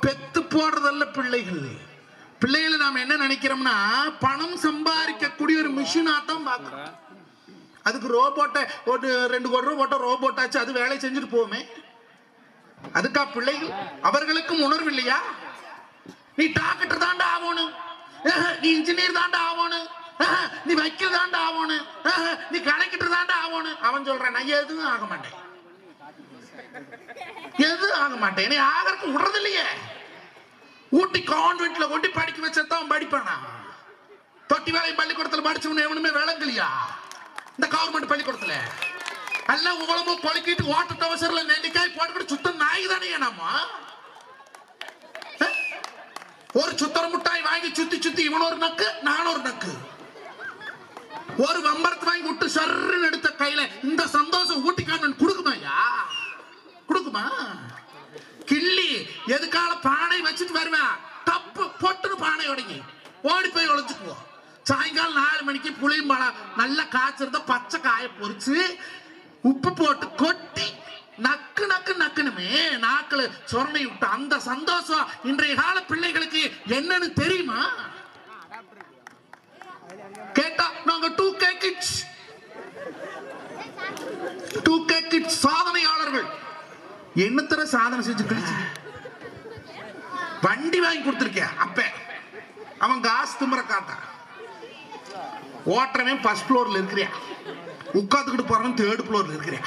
பெத்து போடுறதல்ல பிள்ளைகளை நாம என்ன நினைக்கிறோம்னா, பணம் சம்பாதிக்கக்கூடிய ஒரு மிஷினா தான் பாக்குறோம். அதுக்கு ரோபோட்டை ஒரு 2 கோடி ரூபாய் போட்ட ரோபோட்டாச்சு, அது வேலை செஞ்சுட்டு போமே. அதுக்கா பிள்ளைகள்? அவர்களுக்கும் உணர்வு இல்லையா? நீ டாக்டர் தாண்டா ஆகணும், நீ இன்ஜினியர் தாண்டா ஆகணும், நீ வக்கீல் தாண்டா ஆகணும், நீ கலெக்டர் தாண்டா ஆகணும். அவன் சொல்றான், நான் எதுவும் ஆக மாட்டேன். எது ஆக மாட்டேன், என்னை ஆகிறதுக்கு விடுறது இல்லையே. ஊட்டி கான்வென்ட்ல கொண்டு படிக்க வச்சதான் படிப்பானா? தொட்டி வேலை பள்ளிக்கூடத்துல படிச்சவனு எவனுமே விளங்கலையா? இந்த கவர்மெண்ட் பள்ளிக்கூடத்துல எல்லாம் உலகமும் கொலைக்கிட்டு ஓட்ட அவசரல நெல்லிக்காய் போட்டுக்கிட்டு சுத்தம் நாய் தானே. நம்ம ஒரு சுத்தர முட்டாய் வாங்கி சுத்தி சுத்தி இவன் ஒரு நக்கு நான் ஒரு நக்கு, ஒரு வம்பரத்து வாங்கி விட்டு சர்ன்னு எடுத்த கையில இந்த சந்தோஷம் ஊட்டி கான்வென்ட் கொடுக்குமாயா? கொடுக்குமா? கிள்ளி எதுக்கால பானை வச்சுட்டு வருவேன், தப்பு பொட்டுன்னு பானை உடங்கி ஓடி போய் ஒழிச்சுக்குவோம். சாயங்காலம் 4 மணிக்கு புளியம்பழம் நல்லா காய்ச்சிருந்த பச்சை காய பொறிச்சு உப்பு போட்டு கொட்டி நக்கு நக்கு நக்குனுமே நாக்குல சொரணை விட்டு அந்த சந்தோஷம் இன்றைய கால பிள்ளைகளுக்கு என்னன்னு தெரியுமா? கேட்டா நாங்க 2K kids, 2K kids சாதனையாளர்கள். என்னத்தர சாதனை செஞ்சு கழிச்சு வண்டி வாங்கி கொடுத்துருக்கேன். அப்ப அவன் காசு திமுற காட்டான். ஓட்டுறவன் ஃபர்ஸ்ட் ஃப்ளோர்ல இருக்கிறியா, உட்காந்துக்கிட்டு போறவன் 3rd ஃப்ளோர்ல இருக்கிறியா.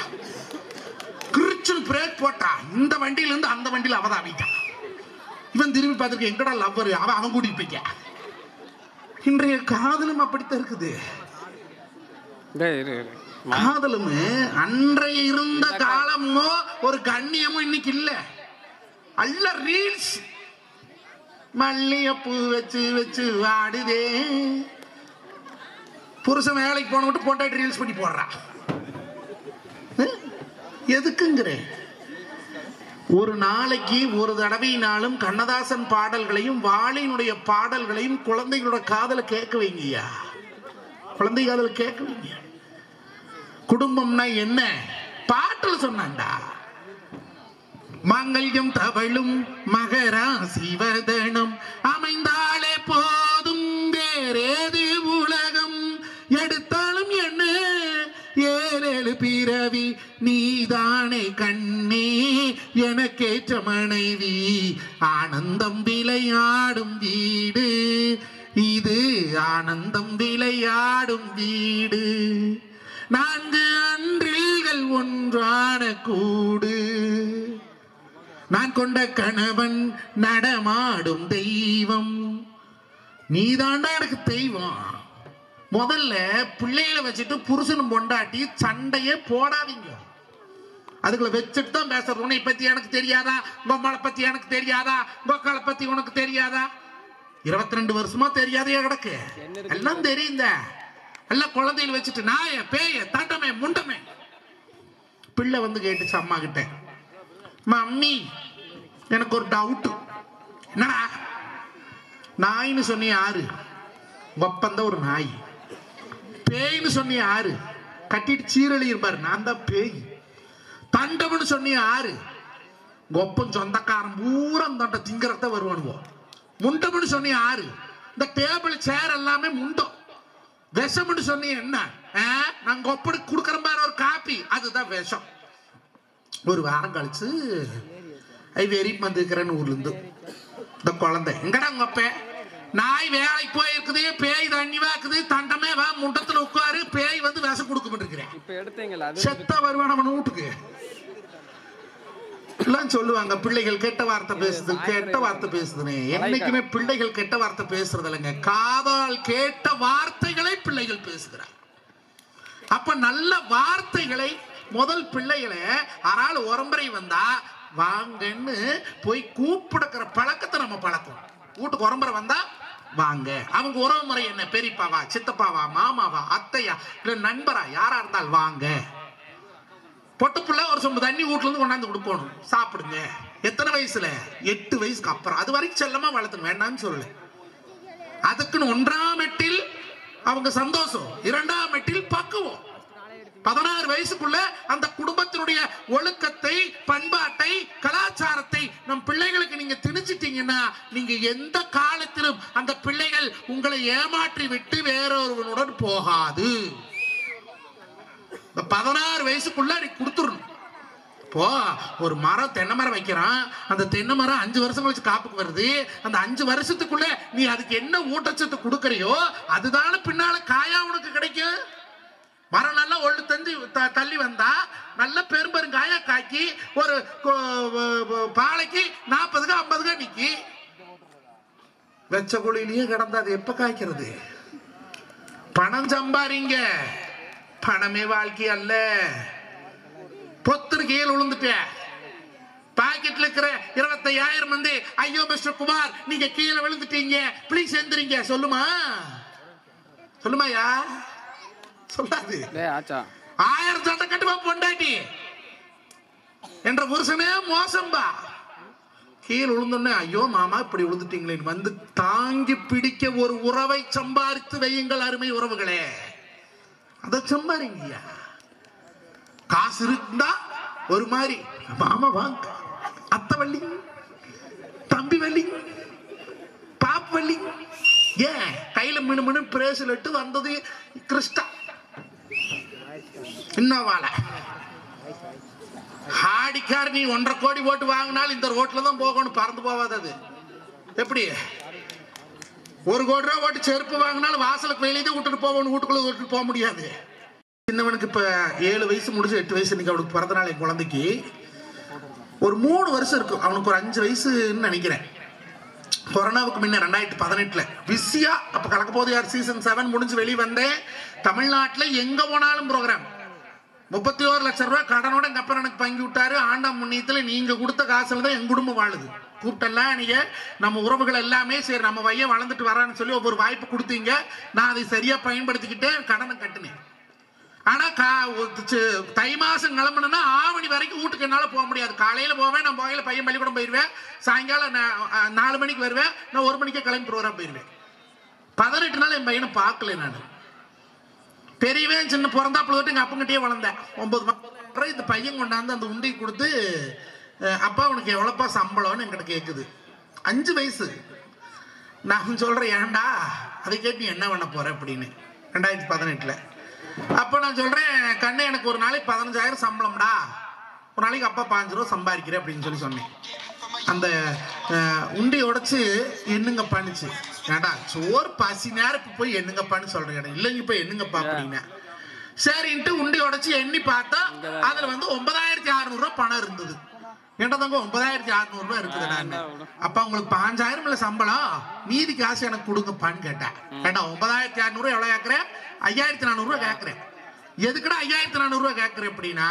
கிரிச்சல் பிரேக் போட்டா இந்த வண்டியில இருந்து அந்த வண்டியில அவதான் அவிட்டான். இவன் திரும்பி பார்த்துருக்க எங்கடா லவ்வர், அவன் கூட்டிட்டு போய்க்க. இன்றைய காதலும் அப்படித்தான் இருக்குது. காதலும் அன்றைய இருந்த காலமோ ஒரு கண்ணியமோ இன்னைக்கு இல்ல. அல்ல ரீல்ஸ் மல்லிகைப்பூ வச்சு வச்சு வாடுதே. புருஷன் வேலைக்கு போன விட்டு போட்டாட்டு ரீல்ஸ் பண்ணி போடுறா. எதுக்குங்கிற ஒரு நாளைக்கு ஒரு தடவையினாலும் கண்ணதாசன் பாடல்களையும் வாலியினுடைய பாடல்களையும் குழந்தைகளோட காதல கேட்க வைங்கய்யா. குழந்தை காதல கேட்க வைங்க. குடும்பம்னா என்ன பாட்டுல சொன்னாண்டா. மங்கல்யம் தவழும் மகராசிவதனம் அமைந்தாலே போதும் வேறேது உலகம் எடுத்தாலும் என்ன 7 பிறவி நீதானே கண்ணே எனக்கேற்ற மனைவி ஆனந்தம் விளையாடும் வீடு இது ஆனந்தம் விளையாடும் வீடு 4 அன்றில்கள் ஒன்றான கூடு நான் கொண்ட கணவன் நடமாடும் தெய்வம் நீதாண்டா எனக்கு தெய்வம். முதல்ல பிள்ளைகளை வச்சுட்டு புருஷனும் பொண்டாட்டி சண்டையே போடாதீங்க. அதுக்குள்ள வச்சுட்டு தான் பேசுறது. உன்னை பத்தி எனக்கு தெரியாதா, பொம்மாளை பத்தி எனக்கு தெரியாதா, பொக்காளை பத்தி உனக்கு தெரியாதா? 22 வருஷமா தெரியாதையா கிடக்கு, எல்லாம் தெரியுந்த. எல்லாம் குழந்தைகள் வச்சுட்டு நாய பேய தண்டமே முண்டமே. பிள்ளை வந்து கேட்டுச்சு அம்மா கிட்ட, மம்மி எனக்கு ஒரு டவுட். என்னடா? நாயின்னு சொன்ன யாரு? ஒப்பந்த ஒரு நாய். பேய்னு சொன்ன யாரு? கட்டிட்டு சீரழி இருப்பாரு, நான் தான் பேய். தண்டம்னு சொன்ன யாரு? ஒப்பம் சொந்தக்காரன் பூரா தண்டை திங்கிறத வருவானுவோம். முண்டம்னு சொன்ன யாரு? இந்த டேபிள் சேர் எல்லாமே முண்டம். விஷம்னு சொன்ன என்ன? நாங்க ஒப்பனுக்கு கொடுக்குற மாதிரி ஒரு காப்பி, அதுதான் விஷம். ஒரு வாரம் கழிச்சு வெறி வந்துக்கிறேன்னு ஊர்ல இருந்து இந்த குழந்தை, எங்கடா உங்க அப்ப? நாய் வேலைக்கு போயிருக்குது, பேய் தண்ணி வாக்குது, தண்டமே வா முண்டத்துல உட்காரு, பேய் வந்து விஷம் கொடுக்க மாட்டேங்கிறேன். செத்தா வருவான் அவன் வீட்டுக்கு. எல்லாம் சொல்லுவாங்க பிள்ளைகள் கெட்ட வார்த்தை பேசுது, கெட்ட வார்த்தை பேசுதுன்னு. என்னைக்குமே பிள்ளைகள் கெட்ட வார்த்தை பேசுறது இல்லைங்க, காதால் கேட்ட வார்த்தைகளை பிள்ளைகள் பேசுகிறார். அப்ப நல்ல வார்த்தைகளை முதல் பிள்ளைகளை யாரால உரம்பரை வந்தா வாங்கன்னு போய் கூப்பிடுக்கிற பழக்கத்தை நம்ம பழக்கம். வீட்டுக்கு உரம்பரை வந்தா வாங்க. அவங்க உறவு முறை என்ன? பெரியப்பாவா, சித்தப்பாவா, மாமாவா, அத்தையா, இல்ல நண்பரா, யாரா இருந்தாலும் வாங்க. பொட்டுப்புள்ள ஒரு சொம்பு தண்ணி வீட்டுல இருந்து கொண்டாந்து கொடுக்கணும், சாப்பிடுங்க. எத்தனை வயசுல? 8 வயசுக்கு அப்புறம். அது வரைக்கும் செல்லமா வளர்த்துங்க, வேண்டாம்னு சொல்லு. அதுக்குன்னு 1ஆம் எட்டில் அவங்க சந்தோஷம், 2ஆம் எட்டில் பக்குவம். 16 வயசுக்குள்ள அந்த குடும்பத்தினுடைய ஒழுக்கத்தை, பண்பாட்டை, கலாச்சாரத்தை நம் பிள்ளைகளுக்கு நீங்க திணிச்சிட்டீங்கன்னா நீங்க எந்த காலத்திலும் அந்த பிள்ளைகள் உங்களை ஏமாற்றி விட்டு வேறொருவனுடன் போகாது. 16 வயசுக்குள்ள நீ கொடுத்துடணும். இப்போ ஒரு மரம், தென்னை மரம் வைக்கிறான், அந்த தென்னை மரம் 5 வருஷம் கழிச்சு காப்புக்கு வருது. அந்த 5 வருஷத்துக்குள்ள நீ அதுக்கு என்ன ஊட்டச்சத்து கொடுக்கறியோ அதுதான பின்னால காயா உனக்கு கிடைக்கும். மரம் நல்லா ஒழு தந்து தள்ளி வந்தா நல்ல பெரும்பெருங்காய காக்கி ஒரு பாலைக்கு 40 50 நிக்கி. வெச்ச குழியிலேயே கிடந்தா அது எப்ப காய்க்கிறது? பணம் சம்பாரிங்க, பணமே வாழ்க்கை அல்ல. பொத்துரு கீழே விழுந்துட்ட, பாக்கெட்ல இருக்கிற 25,000 வந்து ஐயோ மிஸ்டர் குமார் நீங்க கீழே விழுந்துட்டீங்க பிளீஸ் எந்திரிங்க சொல்லுமா? சொல்லுமாயா? சொல்லாது. 1000 சட்டை கட்டுவா பொண்டாட்டி என்ற புருஷனே மோசம்பா. கீழே விழுந்தோடனே ஐயோ மாமா இப்படி விழுந்துட்டீங்களே வந்து தாங்கி பிடிக்க ஒரு உறவை சம்பாதித்து வையுங்கள் அருமை உறவுகளே. அதை சம்பாதிங்கய்யா. காசு இருந்தா ஒரு மாதிரி மாமா வாங்க, அத்தை வள்ளி, தம்பி வள்ளி, பாப்பு வள்ளி, ஏன் கையில மினு பிரேஸ்லெட் வந்தது கிறிஸ்டா இன்னவால ஹாடிக்கார். நீ 1.5 கோடி ஓட்டு வாங்கினாலும் இந்த ரோட்ல தான் போகணும், பறந்து போவாது. அது எப்படி 1 கோடி ரூபா ஓட்டு செருப்பு வாங்கினாலும் வாசலுக்கு வெளியே விட்டுட்டு போகணும், வீட்டுக்குள்ள விட்டுட்டு போக முடியாது. சின்னவனுக்கு இப்ப 7 வயசு முடிஞ்சு 8 வயசு. இன்னைக்கு அவனுக்கு பிறந்த நாள். என் குழந்தைக்கு ஒரு 3 வருஷம் இருக்கும். அவனுக்கு ஒரு 5 வயசுன்னு நினைக்கிறேன். கொரோனாவுக்கு முன்ன 2018 பிஸியா அப்ப கலக்க போது யார் சீசன் 7 முடிஞ்சு வெளியே வந்தேன். தமிழ்நாட்டுல எங்க போனாலும் ப்ரோக்ராம். 31 லட்சம் ரூபாய் கடனோட எங்க அப்பா எனக்கு பங்கி விட்டாரு. ஆண்டா முன்னியத்துல நீங்க கொடுத்த காசுல தான் என் குடும்பம் வாழுது. கூப்பிட்டெல்லாம் நீங்க நம்ம உறவுகள் எல்லாமே சரி நம்ம பையன் வளர்ந்துட்டு வரான்னு சொல்லி ஒவ்வொரு வாய்ப்பு கொடுத்தீங்க. நான் அதை சரியா பயன்படுத்திக்கிட்டேன், கடனை கட்டினேன். ஆனா தை மாசம் கிளம்பணும்னா ஆவணி வரைக்கும் வீட்டுக்கு என்னால போக முடியாது. காலையில போவேன், நான் போகையில பையன் பள்ளிக்கூடம் போயிடுவேன். சாயங்காலம் 4 மணிக்கு வருவேன், நான் 1 மணிக்கே கிளம்பி ப்ரோக்ராம் போயிடுவேன். 18 நாள் என் பையனை பார்க்கல. நான் பெரியவன் சின்ன பிறந்தாப்புல எங்க அப்பங்கிட்டே வளர்ந்தேன். 9 மாதம் இந்த பையன் கொண்டாந்து அந்த உண்டி கொடுத்து அப்பா உனக்கு எவ்வளோப்பா சம்பளம்னு என்கிட்ட கேட்குது. 5 வயசு. நான் சொல்றேன் ஏன்டா அதை கேட்டு நீ என்ன பண்ண போற அப்படின்னு. 2018 அப்ப நான் சொல்றேன் கண்ணே எனக்கு ஒரு நாளைக்கு 15,000 சம்பளம்டா, ஒரு நாளைக்கு அப்பா 5 ரூபா சம்பாதிக்கிறேன் அப்படின்னு சொல்லி சொன்னேன். அந்த உண்டி உடைச்சு என்னங்க பண்ணுச்சு. ஏடா சோறு பசி நேரம் இப்ப போய் என்னங்கப்பான்னு சொல்றேன். இல்லைங்க இப்ப என்னங்கப்பா அப்படின்னா சரின்ட்டு உண்டி உடைச்சு எண்ணி பார்த்தா அதுல வந்து 9,600 ரூபாய் பணம் இருந்தது. ஏன்டா தாங்க 9,600 ரூபாய் இருக்குது. நான் அப்பா உங்களுக்கு 5,000 இல்ல சம்பளம், மீதி காசு எனக்கு கொடுங்கப்பான்னு கேட்டேன். ஏண்டா 9,600 எவ்வளவு கேட்கறேன்? 5,400 ரூபாய் கேட்கறேன். எதுக்குடா 5,400 ரூபாய் கேட்கறேன் அப்படின்னா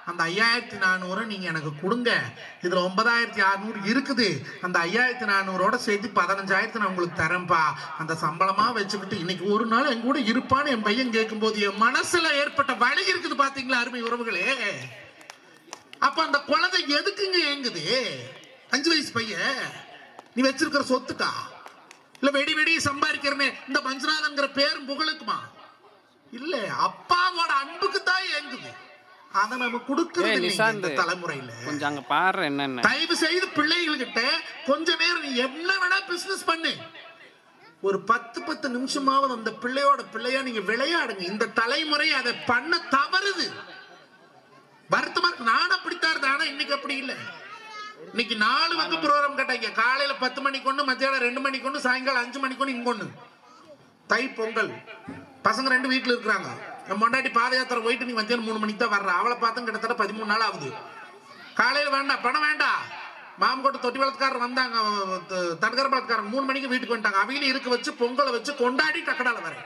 அந்த 5,400 நீங்க எனக்கு கொடுங்க, இதுல 9,600 இருக்குது, அந்த 5,400ஓட சேர்த்து 15,000 நான் உங்களுக்கு தரேன்பா, அந்த சம்பளமா வச்சுக்கிட்டு இன்னைக்கு ஒரு நாள் என் கூட இருப்பான்னு என் பையன் கேட்கும் போது என் மனசுல ஏற்பட்ட வலி இருக்குது பாத்தீங்களா அருமை உறவுகளே. அப்ப அந்த குழந்தை எதுக்குங்க ஏங்குது? 5 வயசு பையன். நீ வச்சிருக்கிற சொத்துக்கா இல்ல வெடி வெடி சம்பாதிக்கிறனே இந்த மஞ்சுநாதன்கிற பேரும் புகழுக்குமா? இல்ல, அப்பாவோட அன்புக்கு தான் ஏங்குது. அத நம்ம கொடுக்கிறது இந்த தலைமுறையில. கொஞ்சம் அங்க பாரு என்னன்னு. தயவு செய்து பிள்ளைகள்கிட்ட கொஞ்ச நேரம் நீ என்ன வேணா பிசினஸ் பண்ணு, ஒரு 10 நிமிஷமாவது அந்த பிள்ளையோட பிள்ளையா நீங்க விளையாடுங்க. இந்த தலைமுறை அதை பண்ண தவறுது. வருத்தமா இருக்கு. நான் அப்படித்தான் இருந்தேன், ஆனா இன்னைக்கு அப்படி இல்லை. இன்னைக்கு 4 வகுப்பு ப்ரோக்ராம் கேட்டாங்க. காலையில 10 மணிக்கு ஒண்ணு, மத்தியானம் 2 மணிக்கு ஒண்ணு, சாயங்காலம் 5 மணிக்கு ஒண்ணு, இங்க ஒண்ணு. தை பொங்கல் பசங்க 2 வீட்டுல இருக்கிறாங்க. நம்ம முன்னாடி பாத யாத்திரை போயிட்டு நீ மத்தியானம் 3 மணிக்கு தான் வர்ற. அவளை பார்த்து கிட்டத்தட்ட 13 நாள் ஆகுது. காலையில வேண்டாம், பணம் வேண்டாம். மாமக்கோட்டை தொட்டி வளத்துக்காரர் வந்தாங்க, தடகர பழத்துக்காரங்க 3 மணிக்கு வீட்டுக்கு வந்துட்டாங்க. அவங்களும் இருக்க வச்சு பொங்கலை வச்சு கொண்டாடி டக்கடால வரேன்.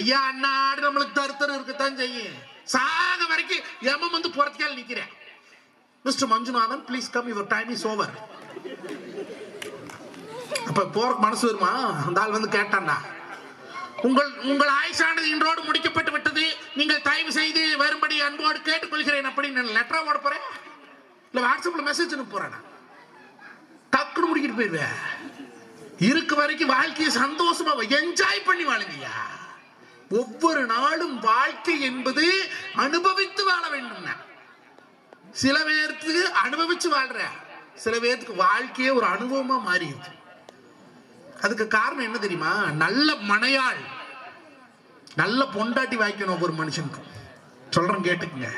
ஐயா அண்ணாடி நம்மளுக்கு தருத்தர் இருக்குத்தான் செய்யும். சாக வரைக்கும் எமம் வந்து புறத்தியால் நிக்கிறேன். Mister Manjunathan please come, your time is over. அப்ப போறக்கு மனசு வருமா? அந்த ஆள் வந்து கேட்டான்டா, உங்கள் ஆயுஷானது இன்றோடு முடிக்கப்பட்டு விட்டது, நீங்கள் தயவு செய்து வரும்படி அன்போடு கேட்டுக்கொள்கிறேன் அப்படின்னு லெட்டரா ஓட போறேன், இல்ல வாட்ஸ்அப்ல மெசேஜ் அனுப்ப போறேன். டக்குனு முடிக்கிட்டு போயிருவேன். இருக்கு வரைக்கும் வாழ்க்கையை சந்தோஷமா என்ஜாய் பண்ணி வாழுங்கய்யா. ஒவ்வொரு நாளும் வாழ்க்கை என்பது அனுபவித்து வாழ வேண்டும். சில பேருக்கு அனுபவிச்சு வாழ்ற, சில பேருக்கு வாழ்க்கையே ஒரு அனுபவமா மாறிடுது. அதுக்கு காரணம் என்ன தெரியுமா? நல்ல மனையாள், நல்ல பொண்டாட்டி வாய்க்கணும் ஒவ்வொரு மனுஷனுக்கும். சொல்றேன் கேட்டுக்குங்க.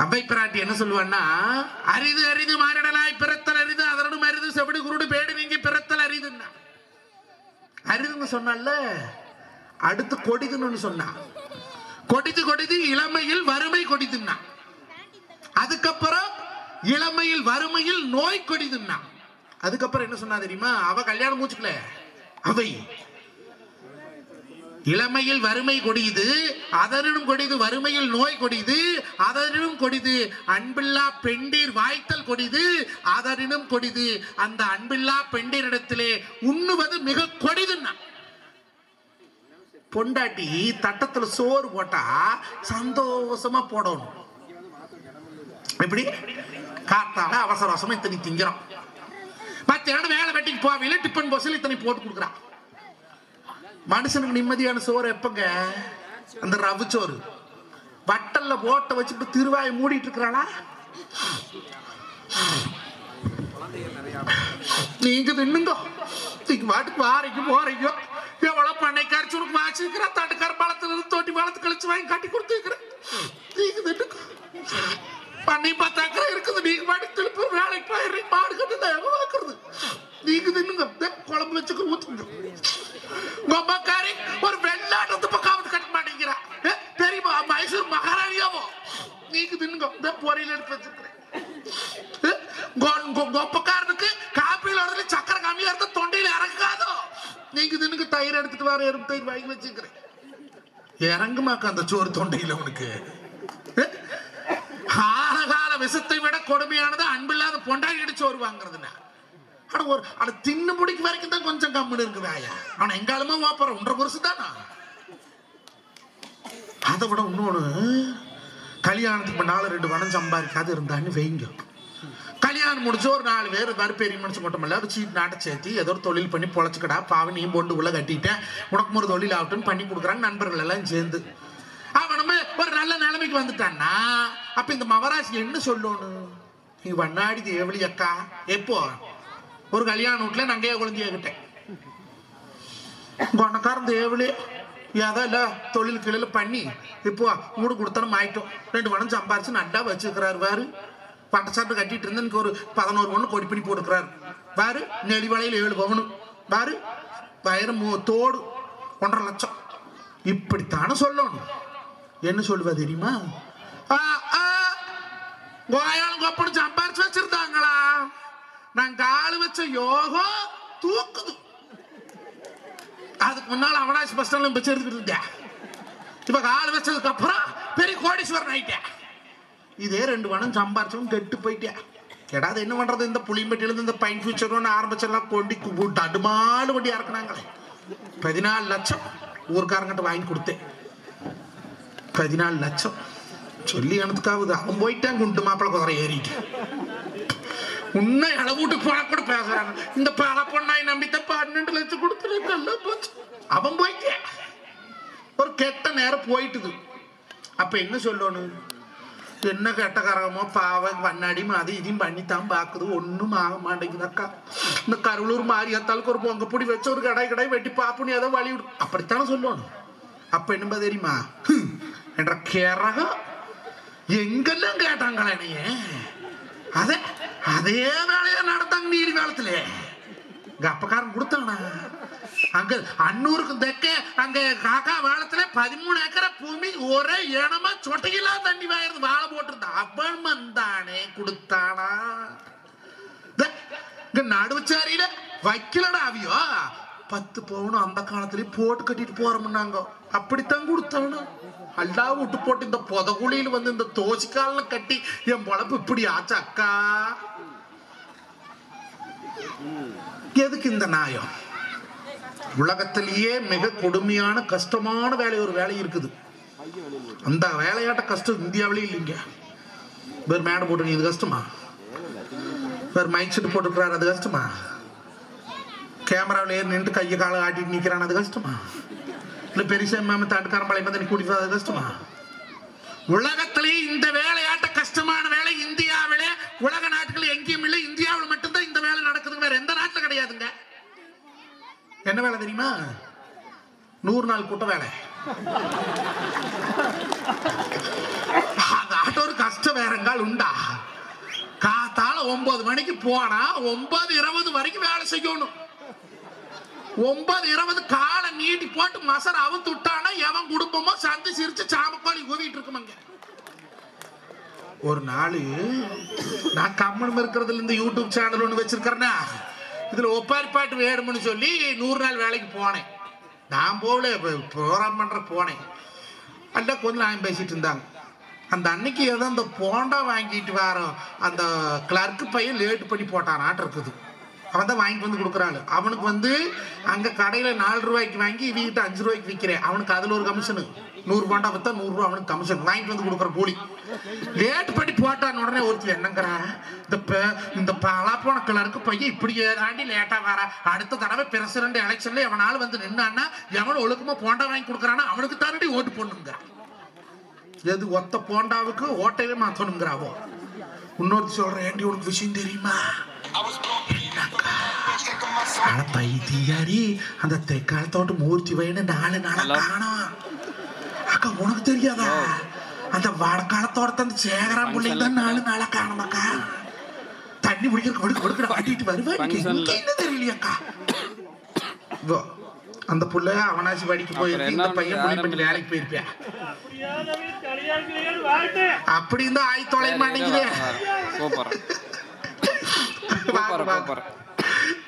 அவை பிராட்டி என்ன சொல்லுவான்னா, அரிது அரிது மாறிடலாய் பிறத்தல் அரிது, அதனும் அரிது செவிடு குருடு பேடு நீங்கி பிறத்தல் அரிதுன்னா. அரிதுன்னு சொன்னால அடுத்து கொடிதுன்னு சொன்னா. கொடிது கொடிது இளமையில் வறுமை கொடிதுன்னா, அதுக்கப்புறம் இளமையில் வறுமையில் நோய் கொடிதுன்னா, அதுக்கப்புறம் என்ன சொன்னா தெரியுமா? அவ கல்யாணம் மூச்சுக்கல, அவை இளமையில் வறுமை கொடிது, அதனும் கொடிது வறுமையில் நோய் கொடிது, அதனும் கொடிது அன்பில்லா பெண்டீர் வாய்த்தல் கொடிது, அதனும் கொடிது அந்த அன்பில்லா பெண்டீரிடத்திலே உண்ணுவது மிக கொடிதுன்னா. பொண்டாட்டி தட்டத்துல சோறு போட்டா சந்தோஷமா போடணும். எப்படி காத்தால அவசர அவசரமா இத்தனை திங்கிறோம், மத்தியானம் வேலை வெட்டிக்கு போவையில டிஃபன் பாக்ஸ்ல இத்தனை போட்டு கொடுக்குறான். மனுஷனுக்கு நிம்மதியான சோறு எப்பங்க? அந்த ரவு சோறு வட்டல்ல போட்ட வச்சுட்டு திருவாயை மூடிட்டு இருக்கிறாளா? நீங்க தின்னுங்க, நீங்க வாட்டுக்கு வாரைக்கு போறீங்க. எவ்வளவு பண்ணைக்காரச்சு உனக்கு வாச்சிருக்கிற தட்டுக்கார பாலத்துல இருந்து தோட்டி பாலத்து கழிச்சு வாங்கி கட்டி கொடுத்துருக்கிறேன். நீங்க தின்னுங்க, பண்ணி 10 ஏக்கரை இருக்குது. நீங்க பாட்டு திருப்பி வேலைக்கு போயிடுறீங்க, மாடு கட்டு வாக்குறது. நீங்க தின்னுங்க, குழம்பு வச்சுக்க ஊத்துங்க. கொம்பக்காரி ஒரு வெள்ளாட்டத்து பக்கம் கட்ட மாட்டேங்கிறா, பெரிய மைசூர் மகாராணியாவோ. நீங்க தின்னுங்க, பொரியல் எடுத்து வச்சிருக்கிறேன். கொப்பக்காரனுக்கு காப்பியில் வரதுல சக்கரை கம்மியா இருந்தா தொண்டையில இறங்காதோ. நீங்க தின்னுங்க, தயிர் எடுத்துட்டு வர எறும்பு தயிர் வாங்கி வச்சுக்கிறேன். இறங்குமாக்க அந்த சோறு தொண்டையில உனக்கு. ஆழகால விஷத்தை விட கொடுமையானது அன்பில்லாத பொண்டாடி சோறு வாங்குறதுன்னா. தின்னு முடிக்கு வரைக்கும் தான் கொஞ்சம் கம்முன்னு இருக்குதாயா. ஆனா எங்காலுமே வாப்பற 1.5 வருஷம் தானா. அதை விட இன்னொன்னு, கல்யாணத்துக்கு 4-2 பணம் சம்பாதிக்காது இருந்தான்னு வைங்க. கல்யாணம் முடிச்சு ஒரு 4 பேர் பெரிய மனுஷன் மட்டுமல்ல ஒரு சீட் நாட்டை சேர்த்து ஏதோ ஒரு தொழில் பண்ணி பொழைச்சுக்கடா பாவம், நீ பொண்டு உள்ள கட்டிட்டேன், உனக்கு ஒரு தொழில் ஆகட்டும்னு பண்ணி கொடுக்குறாங்க நண்பர்கள் எல்லாம் சேர்ந்து. அவனுமே ஒரு நல்ல நிலைமைக்கு வந்துட்டான்னா அப்ப இந்த மவராசி என்ன சொல்லணும்? நீ வண்ணாடி தேவலி அக்கா, எப்போ ஒரு கல்யாண வீட்டுல நங்கையா குழந்தையாகிட்டேன், கொண்டக்காரன் தேவலி ஏதோ தொழில் கிளில பண்ணி இப்போ மூடு கொடுத்தனும் ஆயிட்டோம். 2 பணம் சம்பாரிச்சு நல்லா வச்சுக்கிறாரு. வாரு பட்டச்சாட்டு கட்டிட்டு இருந்து ஒரு 11 பொண்ணு கொடி பண்ணி போட்டுக்கிறாரு. வாரு நெளிவளையில் 7 பவனும், வாரு வயிறு தோடு 1.5 லட்சம். இப்படித்தானே சொல்லணும். என்ன சொல்லுவா தெரியுமா? கோயாலும் கொப்பனும் சம்பாரிச்சு வச்சிருந்தாங்களா, நான் காலு வச்ச யோகம் தூக்குது. அதுக்கு முன்னால அவனாசி பஸ் ஸ்டாண்ட்ல பச்சு எடுத்துக்கிட்டு இருந்தேன். இப்ப காலு வச்சதுக்கு அப்புறம் பெரிய கோடீஸ்வரன் ஆயிட்டேன். இதே 2 பணம் சம்பாரிச்சவன் கெட்டு போயிட்டேன். கேடாது என்ன பண்றது? இந்த புளியம்பட்டியில இருந்து இந்த பைன் ஃபியூச்சர் ஆரம்பிச்செல்லாம் கொண்டி அடுமாடு கொண்டி இறக்குனாங்களே. 14 லட்சம் ஊருக்காரங்கிட்ட வாங்கி கொடுத்தேன். 14 லட்சம் சொல்லி எனத்துக்காகுது. அவன் போயிட்டான் குண்டு மாப்பிள குதிரை ஏறிட்டு. உன்னை அளவுட்டு போன கூட பேசுறாங்க. இந்த பல பொண்ணாய் நம்பித்த 12 லட்சம் கொடுத்துரு நல்லா போச்சு. அவன் போயிட்டேன். ஒரு கெட்ட நேரம் போயிட்டுது. அப்ப என்ன சொல்லணும்? என்ன கெட்ட கரகமோ பாவம் கண்ணாடியும் அது இதையும் பண்ணித்தான் பாக்குது, ஒண்ணும் ஆக மாட்டேங்குது அக்கா. இந்த கருவலூர் மாரியாத்தாளுக்கு ஒரு பொங்க பிடி வச்சு ஒரு கடை வெட்டி பாப்புனி அதை வழி விடும். அப்படித்தானே சொல்லணும். அப்ப என்ன தெரியுமா? என்ற கரகம் எங்கெல்லாம் கேட்டாங்களே நீ அதே வேலையா நடத்தாங்க. நீதி காலத்துல அப்பக்காரன் கொடுத்தானா அங்க அன்னூருக்கு தெக்க அங்க காக்கா வேளத்துல 13 ஏக்கரை பூமி ஒரே இனமா சொட்டையெல்லாம் தண்ணி வாயிருந்து வாழை போட்டிருந்தா. அவன் வந்தானே கொடுத்தானா? இங்க நடுவுச்சாரியில வைக்கலடா அவியோ 10 பவுன் அந்த காலத்திலேயே போட்டு கட்டிட்டு போறோம்னாங்க. அப்படித்தான் கொடுத்தானா? அல்லா விட்டு போட்டு இந்த புதகுழியில வந்து இந்த தோசிக்கால கட்டி என் பொழப்பு இப்படி ஆச்சு அக்கா. எதுக்கு இந்த நாயம்? உலகத்திலேயே மிக கொடுமையான கஷ்டமான வேலை ஒரு வேலை இருக்குது. அந்த வேலையாட்ட கஷ்டம் இந்தியாவிலே இல்லைங்க. வேறு மேடை போட்டு இது கஷ்டமா? வேறு மைக் செட் போட்டுக்கிறாரு அது கஷ்டமா? கேமராவில ஏறி நின்று கையை காலை ஆட்டிட்டு நிற்கிறான் அது கஷ்டமா? இல்ல பெரிய தாட்டுக்காரம்பாளைய வந்து கூட்டிட்டு அது கஷ்டமா? உலகத்திலேயே இந்த வேலையாட்ட கஷ்டமான வேலை இந்தியாவிலே உலக நாட்டுகள் எங்கேயும் இல்லை. இந்தியாவில் மட்டும்தான் இந்த வேலை நடக்குது, வேற எந்த நாட்டுல கிடையாதுங்க. என்ன வேலை தெரியுமா? 100 நாள் கூட்ட வேலை. அதாட்ட ஒரு கஷ்டம் வேற எங்கால் உண்டா? காத்தால 9 மணிக்கு போனா 9:20 வரைக்கும் வேலை செய்யணும். 9:20 காலை நீட்டி போட்டு மசர் அவன் துட்டானா எவன் குடும்பமோ சந்தி சிரிச்சு சாமக்கோழி ஊவிட்டு இருக்குமாங்க. ஒரு நாள் நான் கம்மனம் இருக்கிறதுல இந்த யூடியூப் சேனல் ஒன்று வச்சிருக்கிறேன்னா, இதுல ஒப்பாரி பாட்டு வேணும்னு சொல்லி 100 நாள் வேலைக்கு போனேன். நான் போகல, ப்ரோக்ராம் பண்ற போனேன். அல்ல கொஞ்சம் நான் பேசிட்டு இருந்தாங்க. அந்த அன்னைக்கு ஏதோ அந்த போண்டா வாங்கிட்டு வரோம் அந்த கிளர்க்கு பையன் லேட்டு பண்ணி போட்டானாட்டு இருக்குது. அவன் தான் வாங்கிட்டு வந்து கொடுக்குறாள். அவனுக்கு வந்து அங்கே கடையில் 4 ரூபாய்க்கு வாங்கி இவங்கிட்ட 5 ரூபாய்க்கு விற்கிறேன். அவனுக்கு அதில் ஒரு கமிஷனு. 100 போண்டா விற்றா 100 ரூபா அவனுக்கு கமிஷன். வாங்கிட்டு வந்து கொடுக்குற கூலி. லேட் பண்ணி போட்டான்னு உடனே ஒருத்தர் என்னங்கிறா, இந்த பலாப்போன கிளருக்கு பையன் இப்படி ஏதாண்டி லேட்டாக வர, அடுத்த தடவை பிரசிடண்ட் எலெக்ஷன்ல எவனாலும் வந்து நின்னான்னா எவனும் ஒழுக்கமாக போண்டா வாங்கி கொடுக்குறான்னா அவனுக்கு தானடி ஓட்டு போடணுங்க. எது ஒத்த போண்டாவுக்கு ஓட்டையே மாற்றணுங்கிறாவோ. இன்னொரு சொல்றேன், ஏண்டி உனக்கு விஷயம் தெரியுமா? பைத்தியாரி அந்த தெற்காலத்தோட்டு மூர்த்தி வயனு 4 நாளா காணோம். அக்கா உனக்கு தெரியாதா? அந்த வடக்காலத்தோட அந்த சேகராம் பிள்ளைங்க தான் 4 நாளா காணமாக்கா. தண்ணி குடிக்கிற வாட்டிட்டு வருவாங்க. என்ன தெரியலையாக்கா? அந்த புள்ள அவனாசி படிக்க போயிருக்கு. இந்த பையன் புள்ளி பண்ணி வேலைக்கு போயிருப்பியா? அப்படி இருந்தா ஆய் தொலை மாட்டேங்குது.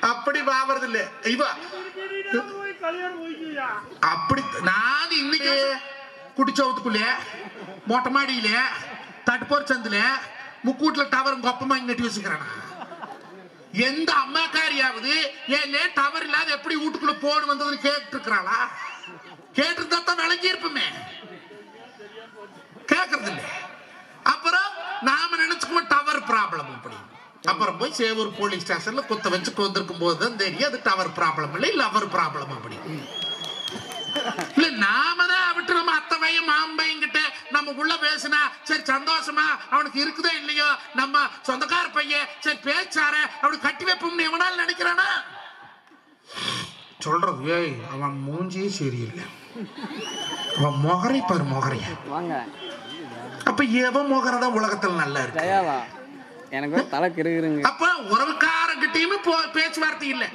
அப்படி பாவறது இல்ல இவ. அப்படி நான் இன்னைக்கு குடிச்சவத்துக்குள்ள மொட்டை மாடியில தட்டுப்போர் சந்தில முக்கூட்டுல டவர் கொப்பமா நட்டி வச்சுக்கிறானா? எந்த அம்மாக்காரியாவது ஏன் டவர் இல்லாத எப்படி வீட்டுக்குள்ள போன் வந்ததுன்னு கேட்டு இருக்கிறாளா? கேட்டு தான் விளங்கி இருப்போமே. கேட்கறது இல்ல. அப்புறம் நாம நினைச்சுக்கோ டவர் ப்ராப்ளம் அப்படி. அப்புறம் போய் சேவூர் போலீஸ் ஸ்டேஷன்ல குத்த வச்சு கொண்டிருக்கும் போது தான் தெரியும் அது டவர் ப்ராப்ளம் இல்லை, லவர் ப்ராப்ளம் அப்படி. இல்ல நாம தான் விட்டு நம்ம அத்தவையும் மாம்பையும் கிட்ட நம்ம உள்ள பேசினா சரி சந்தோஷமா அவனுக்கு இருக்குதோ இல்லையோ நம்ம சொந்தக்கார பையன் சரி பேச்சார அவனுக்கு கட்டி வைப்போம்னு எவனால நினைக்கிறானா? சொல்றது ஏய் அவன் மூஞ்சியே சரியில்லை, அவன் முகரை பாரு முகரைய. அப்ப எவன் முகரதான் உலகத்துல நல்லா இருக்கு. எனக்கு தலை கிருங்க. அப்ப உறவுக்காரங்கிட்டையுமே பேச்சுவார்த்தை இல்ல.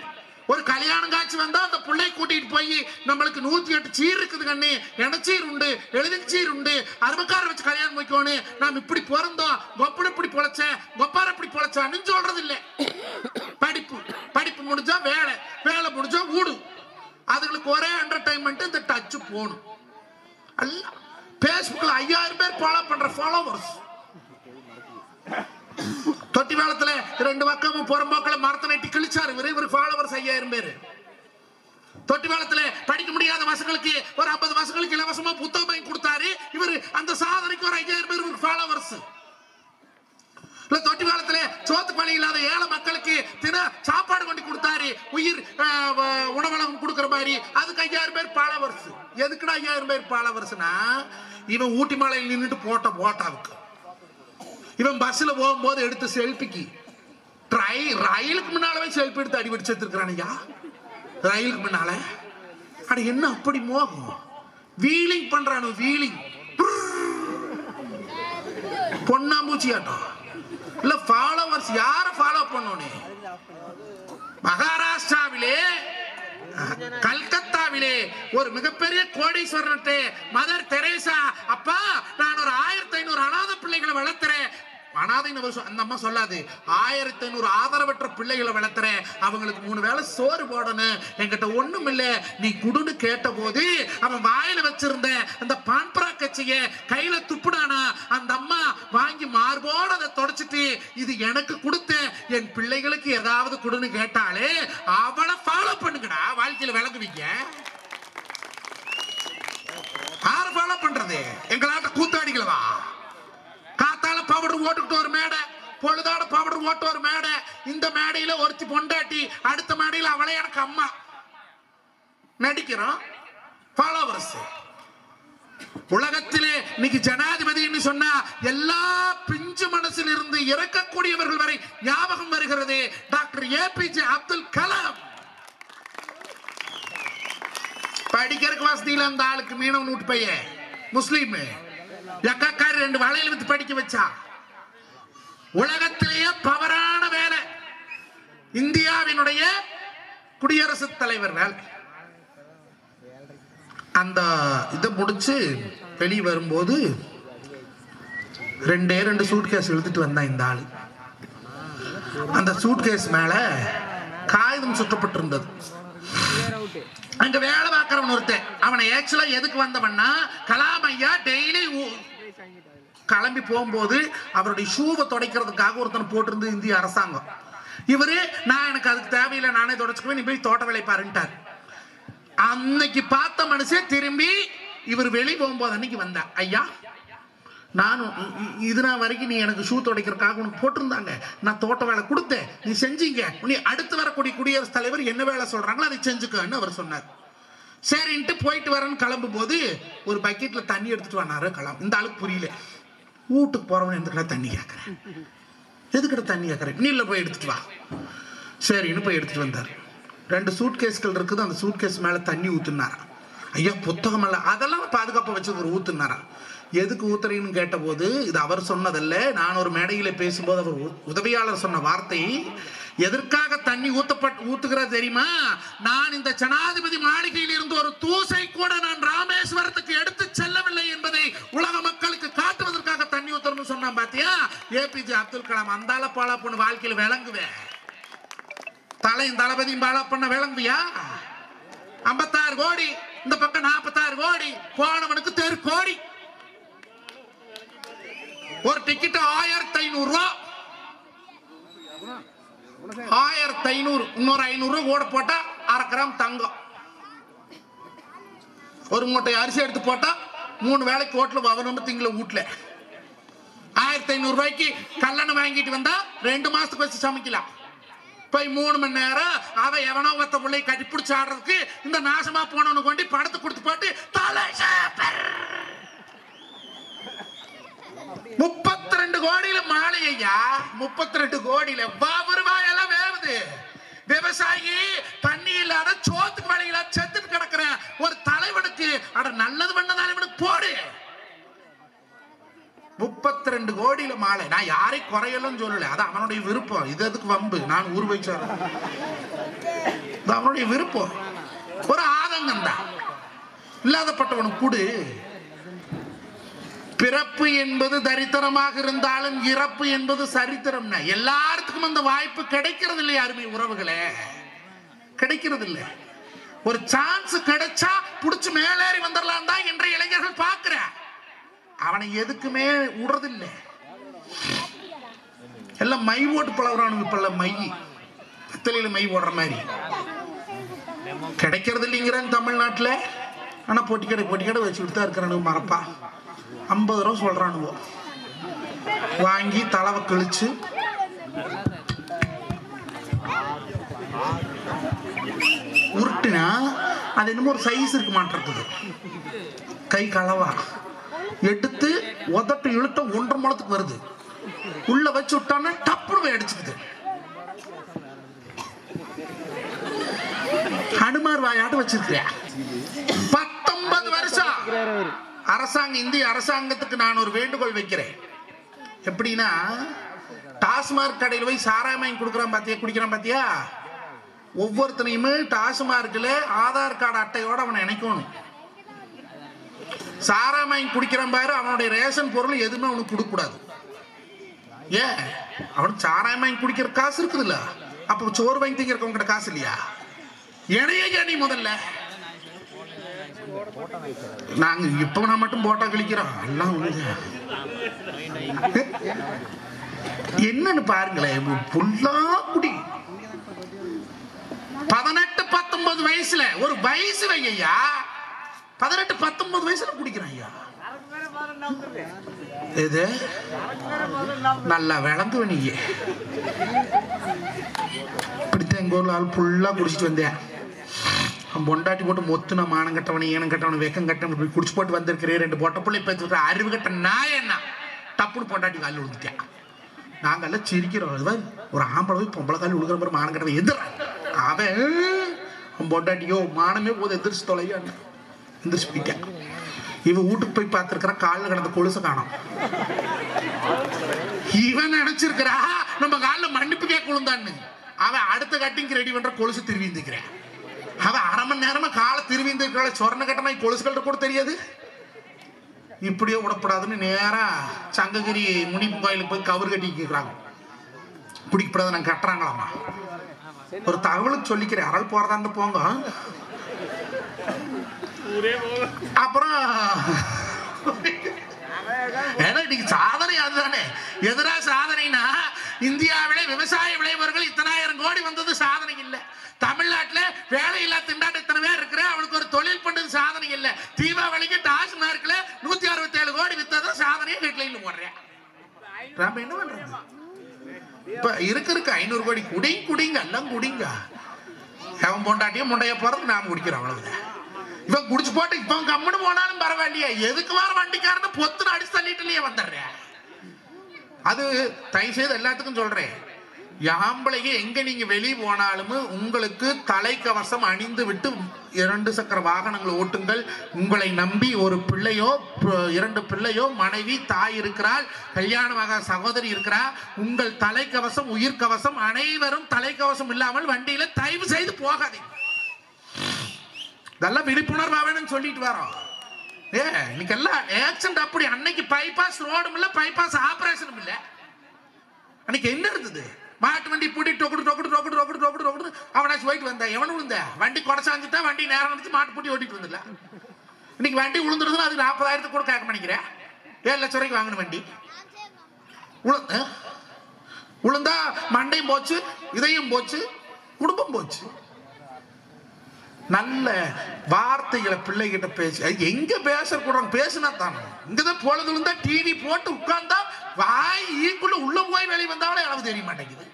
ஒரு கல்யாணம் காட்சி வந்தா அந்த பிள்ளை கூட்டிட்டு போய் நம்மளுக்கு 108 சீர் இருக்குது கண்ணு, எண்ணச்சீர் உண்டு, எழுதிச்சீர் உண்டு, அருமக்கார வச்சு கல்யாணம் வைக்கணும், நாம் இப்படி பிறந்தோம், கொப்பன இப்படி பொழைச்சேன், கொப்பார இப்படி பொழைச்சான்னு சொல்றது இல்லை. படிப்பு முடிஞ்சா வேலை முடிஞ்சா வீடு. அதுங்களுக்கு ஒரே என்டர்டைன்மெண்ட் இந்த டச் போகணும். அல்ல பேஸ்புக்ல 5000 பேர் ஃபாலோ பண்ற ஃபாலோவர்ஸ். தொட்டி வேளத்துல 2 பக்கமும் புறம்போக்களை மரத்தை நட்டி கிழிச்சாரு. இவரு ஃபாலோவர்ஸ் 5000 பேர். தொட்டி வேளத்துல படிக்க முடியாத பசங்களுக்கு ஒரு 50 பசங்களுக்கு இலவசமா புத்தகம் வாங்கி கொடுத்தாரு. இவரு அந்த சாதனைக்கு ஒரு 5000 பேர் ஃபாலோவர்ஸ். இல்ல தொட்டி வேளத்துல சோத்துக்கு வழி இல்லாத ஏழை மக்களுக்கு தின சாப்பாடு கொண்டு கொடுத்தாரு. உயிர் உணவகம் கொடுக்குற மாதிரி அதுக்கு 5000 பேர் ஃபாலோவர்ஸ். எதுக்குடா 5000 பேர் ஃபாலோவர்ஸ்னா, இவன் ஊட்டி மலையில் நின்றுட்டு போட்டாவுக்கு, இவன் பஸ்ல போகும்போது எடுத்து செல்பிக்கு, ரயிலுக்கு முன்னாலவே செல்பி எடுத்து அடிபடி செத்துருக்கிறானையா. ரயிலுக்கு முன்னால அட என்ன அப்படி மோகம். வீலிங் பண்றானு, வீலிங் பொன்னாம்பூச்சி ஆட்டம். இல்ல ஃபாலோவர்ஸ் யார ஃபாலோ பண்ணோனே. மகாராஷ்டிராவிலே கல்கத்தாவிலே ஒரு மிகப்பெரிய கோடீஸ்வரன்ட்டு மதர் தெரேசா, அப்பா நான் ஒரு 1500 அநாத பிள்ளைகளை வளர்த்துறேன். அநாதைன்னு அந்த அம்மா சொல்லாது, 1500 ஆதரவற்ற பிள்ளைகளை வளர்த்துறேன், அவங்களுக்கு 3 வேளை சோறு போடணும், என்கிட்ட ஒண்ணும் இல்லை, நீ குடுன்னு கேட்ட போது அவன் வாயில வச்சிருந்த அந்த பான்பரா கட்சிய கையில துப்புடானா. அந்த அம்மா வாங்கி மார்போட அதை தொடச்சிட்டு இது எனக்கு கொடுத்த என் பிள்ளைகளுக்கு ஏதாவது குடுன்னு கேட்டாலே அவளை ஃபாலோ பண்ணுங்கடா. வாழ்க்கையில விளங்குவீங்க. யார ஃபாலோ பண்றது? எங்களாட்ட கூத்தாடிகளவா? காத்தால பவுடர் ஓட்டுக்கிட்டு ஒரு மேடை, பொழுதாட பவுடர் ஓட்டு ஒரு மேடை, இந்த மேடையில ஒருத்தி பொண்டாட்டி, அடுத்த மேடையில அவளே எனக்கு அம்மா நடிக்கிறோம். ஃபாலோவர்ஸ். உலகத்திலே இன்னைக்கு ஜனாதிபதினு சொன்னா எல்லா பிஞ்சு மனசில் இருந்து இறக்கக்கூடியவர்கள் வரை ஞாபகம் வருகிறது டாக்டர் APJ அப்துல் கலாம். படிக்கிறதுக்கு வசதியில் அந்த ஆளுக்கு மீனவன் வீட்டு பையன் முஸ்லீம் எக்காக்காரி 2 வளையல் வித்து படிக்க வச்சா. உலகத்திலேயே பவரான வேலை. இந்தியாவினுடைய குடியரசுத் தலைவர் வேலை. அந்த இதை முடிச்சு வெளியே வரும்போது 2 சூட்கேஸ் இழுத்துட்டு வந்தான் இந்த ஆளு. அந்த சூட்கேஸ் மேல காகிதம் சுற்றப்பட்டிருந்தது. அங்க வேலை பார்க்கிறவன் ஒருத்தன், அவனை ஆக்சுவலா எதுக்கு வந்தவன்னா, கலாம் ஐயா டெய்லி கிளம்பி போகும்போது அவருடைய ஷூவை துடைக்கிறதுக்காக ஒருத்தன் போட்டிருந்து இந்திய அரசாங்கம். இவரு நான் எனக்கு அதுக்கு தேவையில்லை, நானே துடைச்சுக்குவேன், நீ போய் தோட்ட வேலை பாருன்ட்டார். அன்னைக்கு பார்த்த மனுஷன் திரும்பி இவர் வெளியே போகும்போது அன்னைக்கு வந்தா, ஐயா நானும் இதுனா வரைக்கும் நீ எனக்கு ஷூ துடைக்கிறதுக்காக உனக்கு போட்டிருந்தாங்க, நான் தோட்ட வேலை கொடுத்தேன், நீ செஞ்சீங்க, நீ அடுத்து வரக்கூடிய குடியரசுத் தலைவர் என்ன வேலை சொல்றாங்களோ அதை செஞ்சுக்கன்னு அவர் சொன்னார். சரின்ட்டு போயிட்டு வரேன்னு கிளம்பும் போது ஒரு பக்கெட்ல தண்ணி எடுத்துட்டு வந்தாரு கலாம். இந்த ஆளுக்கு புரியல, வீட்டுக்கு போறவன் எதுக்கிட்ட தண்ணி கேட்கறேன், எதுக்கிட்ட தண்ணி கேட்கறேன், நீல போய் எடுத்துட்டு வா. சரின்னு போய் எடுத்துட்டு வந்தார். 2 சூட்கேஸ்கள் இருக்குது, அந்த சூட்கேஸ் மேல தண்ணி ஊத்துனாரா. ஐயா புத்தகம் அல்ல, அதெல்லாம் பாதுகாப்பா வச்சு ஒரு ஊத்துனாரா. எதுக்கு ஊத்துறீன்னு கேட்ட போது இது அவர் சொன்னதல்ல, நான் ஒரு மேடையில பேசும்போது அவர் உதவியாளர் சொன்ன வார்த்தை, எதற்காக தண்ணி ஊத்துகிறது தெரியுமா, நான் இந்த ஜனாதிபதி மாளிகையில் இருந்து ஒரு தூசை கூட நான் ராமேஸ்வரத்துக்கு எடுத்து செல்லவில்லை என்பதை உலக மக்களுக்கு காட்டுவதற்காக தண்ணி ஊத்துறன்னு சொன்னான். பாத்தியா ஏபிஜே அப்துல் கலாம் அந்தால பாலா பொண்ணு வாழ்க்கையில விளங்குவேன், தலையும் தளபதியும் பாலா பண்ண விளங்குவியா? 56 கோடி இந்த பக்கம் 46 கோடி, போனவனுக்கு தெரு கோடி. ஒரு டிக்கெட் 1500 ரூபா, 1500, இன்னொரு 500 ரூபா கூட போட்டா 1/2 கிராம் தங்கம், ஒரு மூட்டை அரிசி எடுத்து போட்டா 3 வேளைக்கு ஹோட்டல வரணும், திங்கள வீட்டுல 1500 ரூபாய்க்கு கல்லணை வாங்கிட்டு வந்தா 2 மாசத்துக்கு வச்சு சமைக்கலாம். போய் 3 மணி நேரம் அவ எவனோ ஒத்த பிள்ளை கட்டி பிடிச்சி ஆடுறதுக்கு இந்த நாசமா போனவனு கொண்டு படத்தை கொடுத்து போட்டு 32 கோடியில மாலை ஐயா, 32 கோடியில ரூபாயெல்லாம் வேவுது. விவசாயி தண்ணி இல்லாத சோத்துக்கு வழியில செத்துட்டு கிடக்குறேன் ஒரு தலைவனுக்கு அட நல்லது பண்ண தலைவனுக்கு போடு. 32 கோடியில மாலை. நான் யாரை குறையலும் சொல்லல, அது அவனுடைய விருப்பம். இது அதுக்கு வம்பு, நான் ஊர் வச்சாரு, அவனுடைய விருப்பம். ஒரு ஆதங்கம் தான், இல்லாதப்பட்டவனுக்கு கூடு. பிறப்பு என்பது தரித்திரமாக இருந்தாலும் இறப்பு என்பது சரித்திரம். எல்லாத்துக்கும் அந்த வாய்ப்பு கிடைக்கிறது இல்லை, அருமை உறவுகளே, கிடைக்கிறது இல்லை. ஒரு சான்ஸ் கிடைச்சா புடிச்சு மேலேறி வந்துடலாம் தான் இன்றைய இளைஞர்கள் பார்க்கிற. அவனை எதுக்குமே விடுறதில்லை, எல்லாம் மை ஓட்டு பழகுறானுங்க. இப்ப மை பித்தளையில மை ஓடுற மாதிரி கிடைக்கிறது இல்லைங்கிறாங்க தமிழ்நாட்டுல. ஆனா பொட்டி கடை வச்சுக்கிட்டு தான் இருக்கிறானுங்க. மறப்பா 50 ரூபா சொல்றானுவோ, வாங்கி தலவை கழிச்சு உருட்டுனா அது என்னமோ ஒரு சைஸ் இருக்க மாட்டேங்குது. கை களவா எடுத்து உதட்டு இழுத்த 1.5 முழத்துக்கு வருது, உள்ள வச்சு விட்டான்னா டப்புனு அடிச்சுக்குது. ஹனுமார் வாயாட்டு வச்சிருக்க. 19 வருஷம் அரசாங்கம், இந்திய அரசாங்கத்துக்கு நான் ஒரு வேண்டுகோள் வைக்கிறேன். எப்படின்னா, டாஸ்மார்க் கடையில் போய் சாராயம் கொடுக்குறான் பாத்தியா, குடிக்கிறான் பாத்தியா, ஒவ்வொருத்தனையுமே டாஸ்மார்க்ல ஆதார் கார்டு அட்டையோட அவனை இணைக்கணும். சாராயம் குடிக்கிறான் பாரு, அவனுடைய ரேஷன் பொருள் எதுவுமே அவனுக்கு கொடுக்க கூடாது. ஏன்? அவனுக்கு சாராயம் குடிக்கிற காசு இருக்குதுல்ல, அப்ப சோறு வாங்கி திங்கிறவங்க காசு இல்லையா? இணைய நீ முதல்ல. நாங்க இப்ப நான் மட்டும் போட்டா கழிக்கிறோம் எல்லாம் என்னன்னு பாருங்களேன். புல்லா குடி 18-19 வயசுல ஒரு வயசு வையா, 18-19 வயசுல குடிக்கிறான் ஐயா. இது நல்லா விளங்குவ நீ. இப்படித்தான் எங்க ஊர்ல ஆள் புல்லா குடிச்சிட்டு வந்தேன். பொண்டாட்டி போட்டு மொத்து நான் மானம் கட்டவனை ஏனம் கட்டவனை வெக்கம் கட்டவன் போய் குடிச்சு போட்டு வந்திருக்கிறேன். 2 பொட்டை பிள்ளை பேத்து அறிவு கட்ட நான் என்ன டப்புனு பொண்டாட்டி காலில் விழுந்துட்டேன். நாங்கெல்லாம் சிரிக்கிறோம். ஒரு ஆம்பளை போய் பொம்பளை காலில் விழுக்கிற மாதிரி மானம் கட்டவன் எதிர அவன் பொண்டாட்டியோ மானமே போது எந்திரிச்சு தொலையா எந்திரிச்சு பிடிக்க. இவன் வீட்டுக்கு போய் பார்த்திருக்கிற காலில் கிடந்த கொலுசை காணும். இவன் நினைச்சிருக்கிறா நம்ம காலில் மன்னிப்பு கேட்க விழுந்தான்னு. அவன் அடுத்த கட்டிங் ரெடி பண்ற கொலுசு திருவிந்துக்கிறேன். அவன் அரை மணி நேரமா காலை திருவிந்துக்கிறாள சொர்ண கட்டணா கொலுசுகள்ட்ட கூட தெரியாது. இப்படியே விடப்படாதுன்னு நேரா சங்ககிரி முனிப்பு கோயிலுக்கு போய் கவர் கட்டிக்கிறாங்க. குடிக்கப்படாது நாங்க கட்டுறாங்களாமா. ஒரு தகவலுக்கு சொல்லிக்கிறேன், அறல் போறதான்னு போங்க. அப்புறம் இன்னைக்கு சாதனை அதுதானே. எதிரா சாதனைனா இந்தியாவிலே விவசாய விளைபவர்கள் இத்தனாயிரம் கோடி வந்தது சாதனை இல்லை. தமிழ்நாட்டில் வேலையில்லா திண்டாட்டம் இத்தனை பேர் இருக்கிற அவனுக்கு ஒரு தொழில் பண்ணது சாதனை இல்லை. தீபாவளிக்கு டாஸ்மார்க்ல 167 கோடி வித்தது சாதனையை ஹெட்லைன்ல போடுறேன். என்ன பண்றது? இப்ப இருக்கு 500 கோடி குடிங்க எல்லாம் குடிங்க. அவன் பொண்டாட்டியும் முண்டைய போறதுக்கு நாம குடிக்கிறோம், அவ்வளவுதான். இவன் குடிச்சு போட்டு இப்ப கம்முன்னு போனாலும் பரவாயில்லையா, எதுக்கு வர வண்டிக்காரன்னு பொத்துன்னு அடிச்சு தள்ளிட்டுலயே வந்துடுறேன். அது தயவு செய்து எல்லாத்துக்கும் சொல்றேன், ஆம்பளைங்க எங்க நீங்க வெளியே போனாலும் உங்களுக்கு தலைக்கவசம் அணிந்து விட்டு 2 சக்கர வாகனங்களை ஓட்டுங்கள். உங்களை நம்பி ஒரு பிள்ளையோ 2 பிள்ளையோ மனைவி தாய் இருக்கிறாள், கல்யாணமாக சகோதரி இருக்கிறார். உங்கள் தலைக்கவசம் உயிர் கவசம். அனைவரும் தலைக்கவசம் இல்லாமல் வண்டியில தயவு செய்து போகாதீங்க. இதெல்லாம் விழிப்புணர்வாவேன்னு சொல்லிட்டு வரோம். இன்னைக்கு எல்லாம் ஆக்சிடென்ட் அப்படி. அன்னைக்கு பைபாஸ் ரோடும் இல்ல, பைபாஸ் ஆபரேஷனும் இல்ல. அன்னைக்கு என்ன இருந்தது? மாட்டு வண்டி பூட்டி டொக்குடு டொக்குடு டொக்குடு டொக்குடு டொக்குடு டொக்குடு அவனாச்சு போயிட்டு வந்தா. எவனும் விழுந்த வண்டி கொடைச்சாஞ்சுட்டா வண்டி நேரம் நினைச்சு மாட்டு பூட்டி ஓட்டிட்டு வந்துடல. இன்னைக்கு வண்டி விழுந்துருதுன்னா அது 40,000 கூட கேட்க மாட்டேங்கிறேன். 7 லட்சம் ரூபாய்க்கு வாங்கின வண்டி விழுந்தா மண்டையும் போச்சு, இதையும் போச்சு, குடும்பம் போச்சு. நல்ல வார்த்தைகளை பிள்ளைகிட்ட பேசி எங்க பேசக்கூடாது, பேசினா தானே. இங்கதான் பொழுது இருந்தா டிவி போட்டு உட்கார்ந்தா வாய் ஈக்குள்ள உள்ள போய் வெளியே வந்தாலும் அளவு தெரிய மாட்டேங்குது.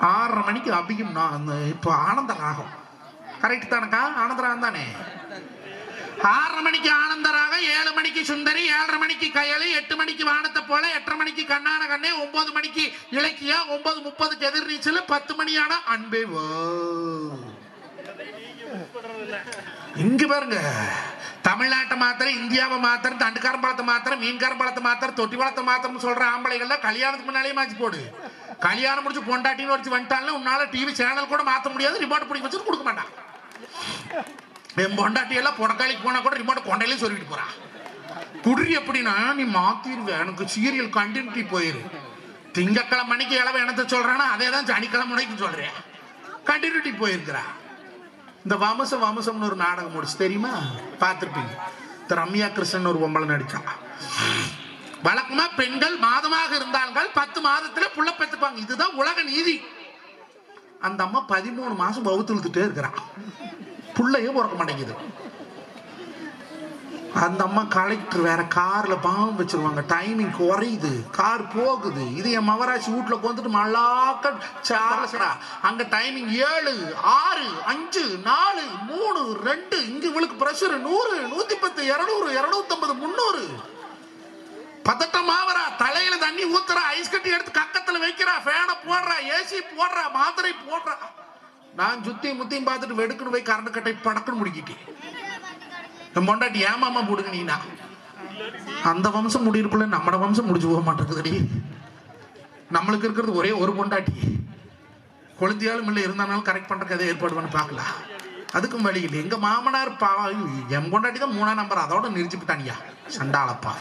6:30 மணிக்கு அபியும் இப்போ ஆனந்த ராகம் கரெக்ட் தானக்கா? ஆனந்த ராகம் தானே. 6:30 மணிக்கு ஆனந்த ராகம், 7 மணிக்கு சுந்தரி, 7:30 மணிக்கு கயலு, 8 மணிக்கு வானத்தை போல, 8:30 மணிக்கு கண்ணான கண்ணே, 9 மணிக்கு இலக்கியா, 9:30க்கு எதிர்நீச்சல், 10 மணியான அன்பே வா. இங்க பாருங்க, தமிழ்நாட்டை மாத்திரம், இந்தியாவை மாத்திரம், தண்டுக்காரன் பழத்தை மாத்திரம், மீன்காரன் பழத்தை மாத்திரம், தொட்டி பழத்தை மாத்திரம் சொல்ற ஆம்பளைகள்ல கல்யாணத்துக்கு முன்னாலே மாற்றி போடு. கல்யாணம் முடிச்சு பொண்டாட்டின்னு வச்சு வந்துட்டாலும் உன்னால டிவி சேனல் கூட மாற்ற முடியாது, ரிமோட் பிடிக்க வச்சு கொடுக்க மாட்டான். என் பொண்டாட்டி எல்லாம் புடக்காளிக்கு போனா கூட ரிமோட் கொண்டையிலே சொல்லிட்டு போறா. குடுறி எப்படின்னா நீ மாத்திருவேன், எனக்கு சீரியல் கண்டினியூட்டி போயிரு. திங்கக்கிழமை மணிக்கு இளவ எனத்தை சொல்றானா அதே தான் சனிக்கிழமை மணிக்கு சொல்றேன், கண்டினியூட்டி போயிருக்கிறா. இந்த வம்சம்னு ஒரு நாடகம் முடிச்சு தெரியுமா? பார்த்துருப்பீங்க. ரம்யா கிருஷ்ணன் ஒரு பொம்பளை நடிச்சா. வழக்கமா பெண்கள் மாதமாக இருந்தார்கள் 10 மாதத்துல புள்ள பெற்றுப்பாங்க, இதுதான் உலக நீதி. அந்த அம்மா 13 மாசம் வவுத்து இழுத்துட்டே இருக்கிறான், புள்ளையே பிறக்க மாட்டேங்குது. அந்த அம்மா கலெக்டர் வேற கார்ல பாம்பு வச்சிருவாங்க, டைமிங் குறையுது, கார் போகுது. இது என் மவராசி வீட்டுல வந்துட்டு மல்லாக்க சாரசரா. அங்க டைமிங் 7, 6, 5, 4, 3, 2. இங்க இவளுக்கு பிரஷர் 100, 110, 200, 250, 300. பதட்டம் ஆவரா, தலையில தண்ணி ஊத்துறா, ஐஸ் கட்டி எடுத்து கக்கத்துல வைக்கிறா, ஃபேனை போடுறா, ஏசி போடுறா, மாத்திரை போடுறா. நான் சுத்தியும் முத்தியும் பார்த்துட்டு வெடுக்குன்னு போய் கரண்ட் கட்டை படக்குன்னு முடிக்கிட்டேன். பொண்டாட்டி ஏமாமா போடுங்க நீனா. அந்த வம்சம் முடியிருக்குள்ள நம்மட வம்சம் முடிச்சு போக மாட்டேங்குதுடி. நம்மளுக்கு இருக்கிறது ஒரே ஒரு பொண்டாட்டி, குழந்தையாலும் இல்லை, இருந்தாலும் கரெக்ட் பண்றதுக்கு எதை ஏற்பாடு பண்ணி பார்க்கலாம். அதுக்கும் வழி இல்லை. எங்க மாமனார் என் பொண்டாட்டி தான் 3ஆம் நம்பர், அதோட நிறுத்திவிட்டானியா சண்டாளப்பா.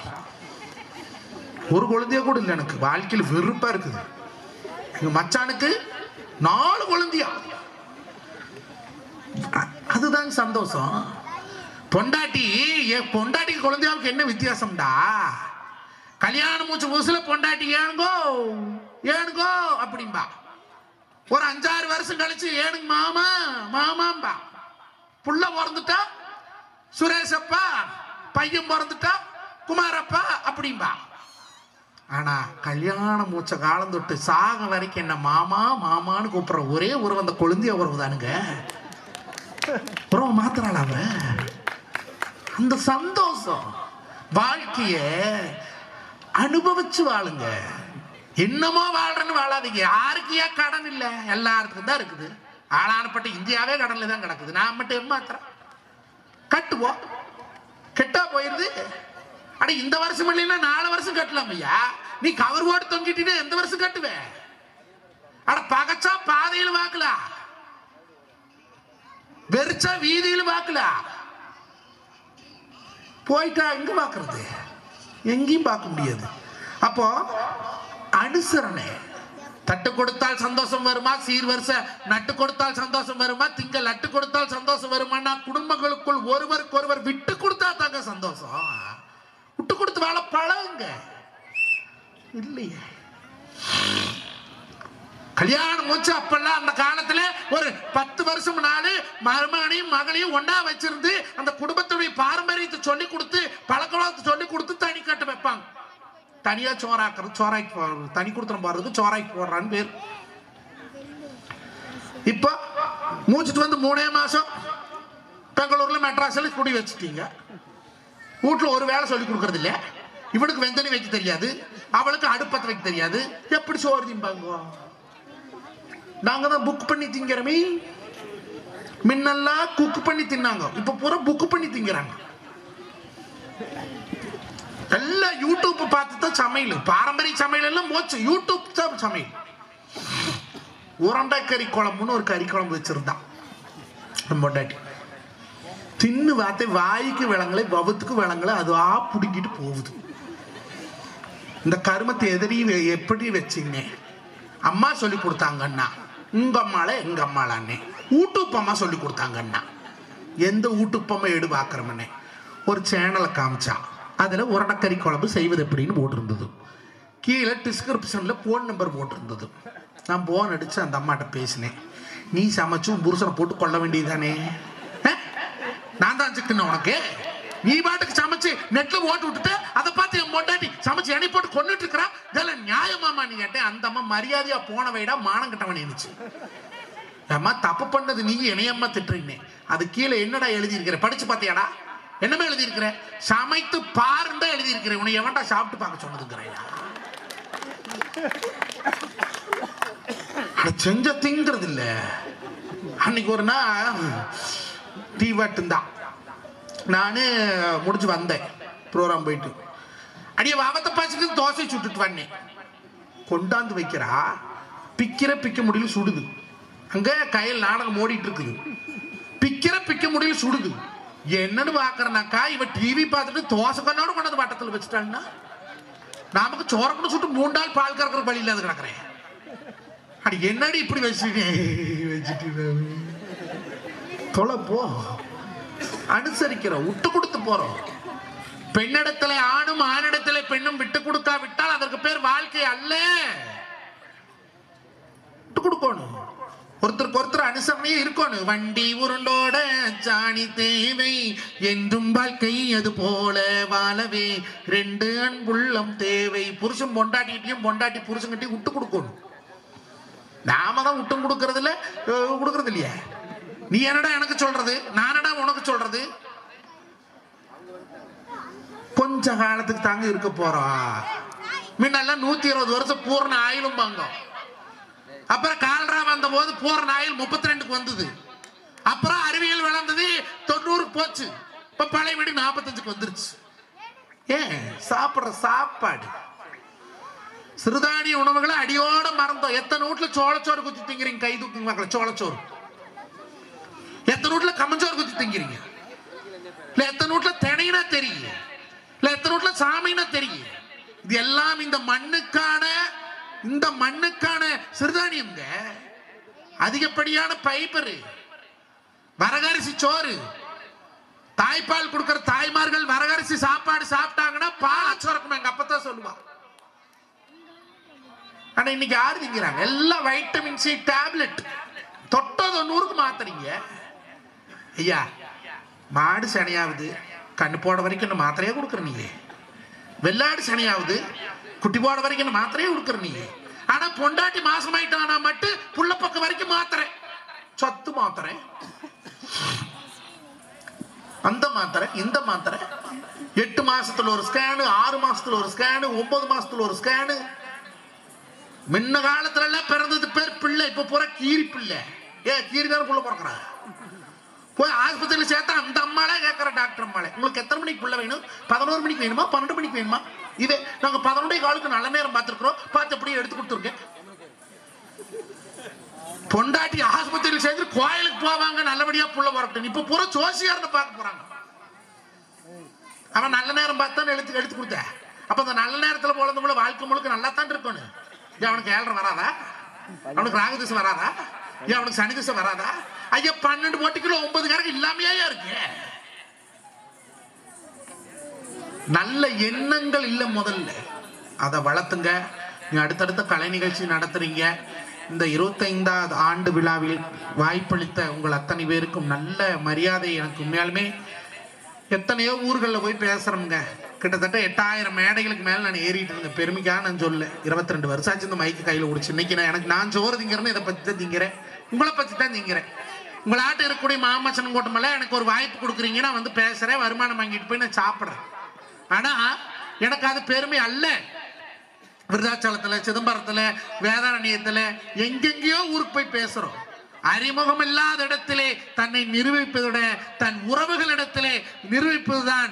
ஒரு குழந்தைய கூட இல்லை எனக்கு, வாழ்க்கையில் வெறுப்பா இருக்குது. எங்க மச்சானுக்கு 4 குழந்தையா, அதுதான் சந்தோஷம். பொண்டாட்டிக்கு குழந்தையாவுக்கு என்ன வித்தியாசம்டா? கல்யாணம் மூச்சு புதுசுல பொண்டாட்டி ஏனுங்கோ அப்படின்பா. ஒரு 5-6 வருஷம் கழிச்சு ஏனுங்க மாமாம்பா. புள்ள பிறந்துட்டா சுரேஷப்பா, பையன் பிறந்துட்டா குமாரப்பா அப்படின்பா. ஆனா கல்யாணம் மூச்ச காலம் தொட்டு சாக வரைக்கும் என்ன மாமான்னு கூப்பிடுற ஒரே உறவு அந்த குழந்தைய உறவு தானுங்க. உறவு மாத்திராள அவ. அந்த சந்தோஷம், வாழ்க்கைய அனுபவிச்சு வாழுங்க. என்னமோ வாழ்றன்னு வாழாதீங்க. யாருக்கு ஏன் கடன் இல்லை? எல்லாருக்கும் தான் இருக்குது. ஆளானப்பட்ட இந்தியாவே கடன்ல தான் கிடக்குது. நான் மட்டும் ஏமாத்துறேன். கட்டுவோம், கெட்டா போயிருது. அட இந்த வருஷம் இல்லைன்னா 4 வருஷம் கட்டலாம் ஐயா. நீ கவர் போட்டு தொங்கிட்டீங்கன்னா எந்த வருஷம் கட்டுவேன்? அட பகச்சா பாதையில் பார்க்கல, வெறிச்சா வீதியில் பார்க்கல, போயிட்டா எங்க பார்க்கறது? எங்கேயும் பார்க்க முடியாது. அப்போ அனுசரணை. தட்டு கொடுத்தால் சந்தோஷம் வருமா? சீர்வரிசை நட்டு கொடுத்தால் சந்தோஷம் வருமா? திங்கள் நட்டு கொடுத்தால் சந்தோஷம் வருமானா? குடும்பங்களுக்குள் ஒருவருக்கு ஒருவர் விட்டு கொடுத்தா தாங்க சந்தோஷம். விட்டு கொடுத்து வாழ பழகுங்க. இல்லையே, கல்யாணம் மூச்சு அப்பெல்லாம் அந்த காலத்துல ஒரு 10 வருஷம் நாள் மருமகனையும் மகளையும் ஒன்னா வச்சிருந்து அந்த குடும்பத்துடைய பாரம்பரியத்தை சொல்லி கொடுத்து பழக்கவழக்கத்தை சொல்லி கொடுத்து தனி கட்ட வைப்பாங்க. தனியா சோறாக்குறது, சோறாக்கி போடுறது, தனி கொடுத்துரும் போடுறது சோறாக்கி போடுறான்னு பேர். இப்ப மூச்சுட்டு வந்து 3 மாசம் பெங்களூர்ல மெட்ராஸ்ல குடி வச்சுட்டீங்க. வீட்டுல ஒரு வேலை சொல்லி கொடுக்கறது இல்ல. இவனுக்கு வெந்தனி வைக்க தெரியாது, அவளுக்கு அடுப்பத்தை வைக்க தெரியாது. எப்படி சோறு திம்பாங்க? நாங்க தான் புக் பண்ணி திங்கிறமே. முன்னெல்லாம் குக் பண்ணி தின்னாங்க, இப்ப பூரா புக் பண்ணி திங்கிறாங்க. எல்லாம் யூடியூப் பார்த்து தான் சமையல். பாரம்பரிய சமையல் எல்லாம் மோச்சு, யூடியூப் தான் சமையல். உரண்டை கறி குழம்புன்னு ஒரு கறி குழம்பு வச்சிருந்தான் பொண்டாட்டி. தின்னு வார்த்தை வாய்க்கு விளங்கலை, வவுத்துக்கு விளங்கலை, அதுவா புடுங்கிட்டு போகுது. இந்த கருமத்தை எதிரி எப்படி வச்சிங்க? அம்மா சொல்லி கொடுத்தாங்கண்ணா, உங்க அம்மால எங்க அம்மாளான்னே. ஊட்டுப்பம்மா சொல்லி கொடுத்தாங்கண்ணா. எந்த ஊட்டுப்பம்மா எடு பாக்குறோம்னே ஒரு சேனலை காமிச்சான். அதுல உரடக்கறி குழம்பு செய்வது எப்படின்னு போட்டிருந்தது. கீழே டிஸ்கிரிப்ஷன்ல போன் நம்பர் போட்டிருந்தது. நான் போன் அடிச்சு அந்த அம்மாட்ட பேசினேன். நீ சமைச்சு புருஷனை போட்டு கொள்ள வேண்டியதானே? நான் தான் சிக்கன உனக்கு? நீ பாட்டுக்கு சமைச்சு நெட்ல ஓட்டு விட்டுட்டு அதை பார்த்து என் பொண்டாட்டி சமைச்சு எண்ணெய் போட்டு கொண்டுட்டு இருக்கிறா. இதெல்லாம் நியாயமாமா? நீ கேட்டேன். அந்த அம்மா மரியாதையா போன வைடா மானம் கட்டவன் இருந்துச்சு. அம்மா தப்பு பண்ணது நீ என்னையம்மா திட்டுறீங்க. அது கீழே என்னடா எழுதியிருக்கிற? படிச்சு பார்த்தியாடா? என்னமே எழுதியிருக்கிற? சமைத்து பாருண்டா எழுதியிருக்கிற. உன்னை எவன்டா சாப்பிட்டு பார்க்க சொன்னதுங்கிறேன். செஞ்ச திங்கிறது இல்ல. அன்னைக்கு ஒரு நாள் டீவாட்டுந்தான் நானு முடிச்சு வந்தேன். ப்ரோக்ராம் போயிட்டு அடியே வாபத்தை பாய்ச்சிட்டு தோசை சுட்டுட்டு வந்தேன். கொண்டாந்து வைக்கிறா, பிக்க முடியல, சுடுது. அங்க கையில் நாடகம் ஓடிட்டு இருக்குது. பிக்க முடியல, சுடுது. என்னன்னு பாக்குறனாக்கா இவ டிவி பார்த்துட்டு தோசை கண்ணோட கொண்டாந்து வட்டத்தில் வச்சுட்டாங்கன்னா நமக்கு சோறக்குன்னு சுட்டு 3 நாள் பால் கறக்கிற பலி இல்லாத கிடக்குறேன். அடி என்னடி இப்படி வச்சுட்டு தொலை போ. அனுசரிக்கிறோம், விட்டு கொடுத்து போறோம். பெண்ணிடத்துல ஆணும் ஆணிடத்துல பெண்ணும் விட்டு கொடுக்கா விட்டால் அதற்கு பேர் வாழ்க்கை அல்ல. விட்டு கொடுக்கணும், ஒருத்தருக்கு ஒருத்தர் அனுசரணையே இருக்கணும். வண்டி உருண்டோட ஜாணி தேவை என்றும் வாழ்க்கை அது போல வாழவே 2 அன்புள்ளம் தேவை. புருஷன் பொண்டாட்டியும் பொண்டாட்டி புருஷன்கிட்டையும் விட்டு கொடுக்கணும். நாம தான் விட்டும் கொடுக்கறது இல்லையா? நீ என்னடா எனக்கு சொல்றது, நானடா உனக்கு சொல்றது? கொஞ்ச காலத்துக்கு தாங்க இருக்க போறோம். முன்னெல்லாம் 120 வருஷம் பூர்ண ஆயிலும் பாங்க. அப்புறம் கால்ரா வந்த போது பூர்ண ஆயில் 32க்கு வந்தது. அப்புறம் அறிவியல் வளர்ந்தது 90க்கு போச்சு. இப்ப பழைய வீடு 45க்கு வந்துருச்சு. ஏன்? சாப்பிடுற சாப்பாடு சிறுதானிய உணவுகளை அடியோட மறந்தோம். எத்தனை வீட்டுல சோளச்சோறு குத்தி திங்கிறீங்க? கை தூக்குங்க மக்களை. சோளச்சோறு எத்தனை வீட்டுல கம்மஞ்சோறு குத்தி திங்கிறீங்க? இல்ல எத்தனை வீட்டுல தினைனா தெரியும்? இல்ல எத்தனை வீட்டுல சாமினா தெரியும்? இது எல்லாம் இந்த மண்ணுக்கான சிறுதானியம்ங்க. அதிகப்படியான பைபர், வரகரிசி சோறு. தாய்ப்பால் கொடுக்கிற தாய்மார்கள் வரகரிசி சாப்பாடு சாப்பிட்டாங்கன்னா பாலா சுரக்கணும். எங்க அப்பதான் சொல்லுவா. ஆனா இன்னைக்கு யாரு திங்கிறாங்க? எல்லாம் வைட்டமின் சி டேப்லெட். தொட்டது 100க்கு மாத்துறீங்க. ஐயா, மாடு சனியாவது கண்ணு போட வரைக்கும் என்ன மாத்திரையா கொடுக்குற நீங்க? வெள்ளாடு சனியாவது குட்டி போட வரைக்கும் என்ன மாத்திரையா கொடுக்குற நீங்க? ஆனா பொண்டாட்டி மாசமாயிட்டானா மட்டும் புள்ள பக்கம் வரைக்கும் மாத்திரை, சத்து மாத்திரை, அந்த மாத்திரை இந்த மாத்திரை. 8 மாசத்துல ஒரு ஸ்கேனு, 6 மாசத்துல ஒரு ஸ்கேனு, 9 மாசத்துல ஒரு ஸ்கேனு. முன்ன காலத்துல எல்லாம் பிறந்தது பேர் பிள்ளை, இப்ப பூரா கீரி பிள்ளை. கீரி தானே புள்ள பிறக்கிறாங்க. போய் ஆஸ்பத்திரியில் சேர்த்தா அந்த அம்மாலே கேட்கிற டாக்டர் அம்மாலே, உங்களுக்கு எத்தனை மணிக்கு புள்ள வேணும்? 11 மணிக்கு வேணுமா? 12 மணிக்கு வேணுமா? இதே நாங்க 11 காலுக்கு நல்ல நேரம் பார்த்துருக்குறோம், பார்த்து அப்படியே எடுத்து கொடுத்துருக்கேன். பொண்டாட்டி ஆஸ்பத்திரியில் சேர்ந்து கோயிலுக்கு போவாங்க, நல்லபடியா புள்ள வரட்டும். இப்ப பூரா ஜோசியார்னு பார்க்க போறாங்க. அவன் நல்ல நேரம் பார்த்தான் எடுத்து கொடுத்த. அப்ப அந்த நல்ல நேரத்துல போல போல வாழ்க்கை முழுக்க நல்லா தான் இருக்கணும். அவனுக்கு 7 வராதா? அவனுக்கு ராகு திசை வராதா? அவனுக்கு சனி திசை வராதா? ஐயா 12 போட்டிக்குள்ள 9 கணக்கு இல்லாமையா இருக்கு. நல்ல எண்ணங்கள் இல்ல, முதல்ல அதை வளர்த்துங்க. நீ அடுத்தடுத்த கலை நிகழ்ச்சி நடத்துறீங்க. இந்த 25வது ஆண்டு விழாவில் வாய்ப்பளித்த உங்கள் அத்தனை பேருக்கும் நல்ல மரியாதை. எனக்கு உண்மையாலுமே எத்தனையோ ஊர்களில் போய் பேசுறோங்க. கிட்டத்தட்ட 8000 மேடைகளுக்கு மேல நான் ஏறிட்டு இருந்தேன். பெருமைக்காக நான் சொல்ல, 22 வருஷம் ஆச்சு இந்த மைக்கு கையில் குடிச்சு. இன்னைக்கு நான் சோறு திங்கிறேன்னு இதை பத்தி தான் திங்கிறேன், உங்களை பத்தி தான் திங்கிறேன். உங்களாட்ட இருக்கக்கூடிய மாமச்சன் கூட்டமெல்ல எனக்கு ஒரு வாய்ப்பு கொடுக்குறீங்க, நான் வந்து பேசுறேன், வருமானம் வாங்கிட்டு போய் நான் சாப்பிட்றேன். ஆனா எனக்கு அது பெருமை அல்ல. விருதாச்சலத்துல, சிதம்பரத்துல, வேதாரண்யத்துல எங்கெங்கயோ ஊருக்கு போய் பேசுறோம். அறிமுகம் இல்லாத இடத்திலே தன்னை நிரூபிப்பதோட தன் உறவுகளிடத்திலே நிரூபிப்பதுதான்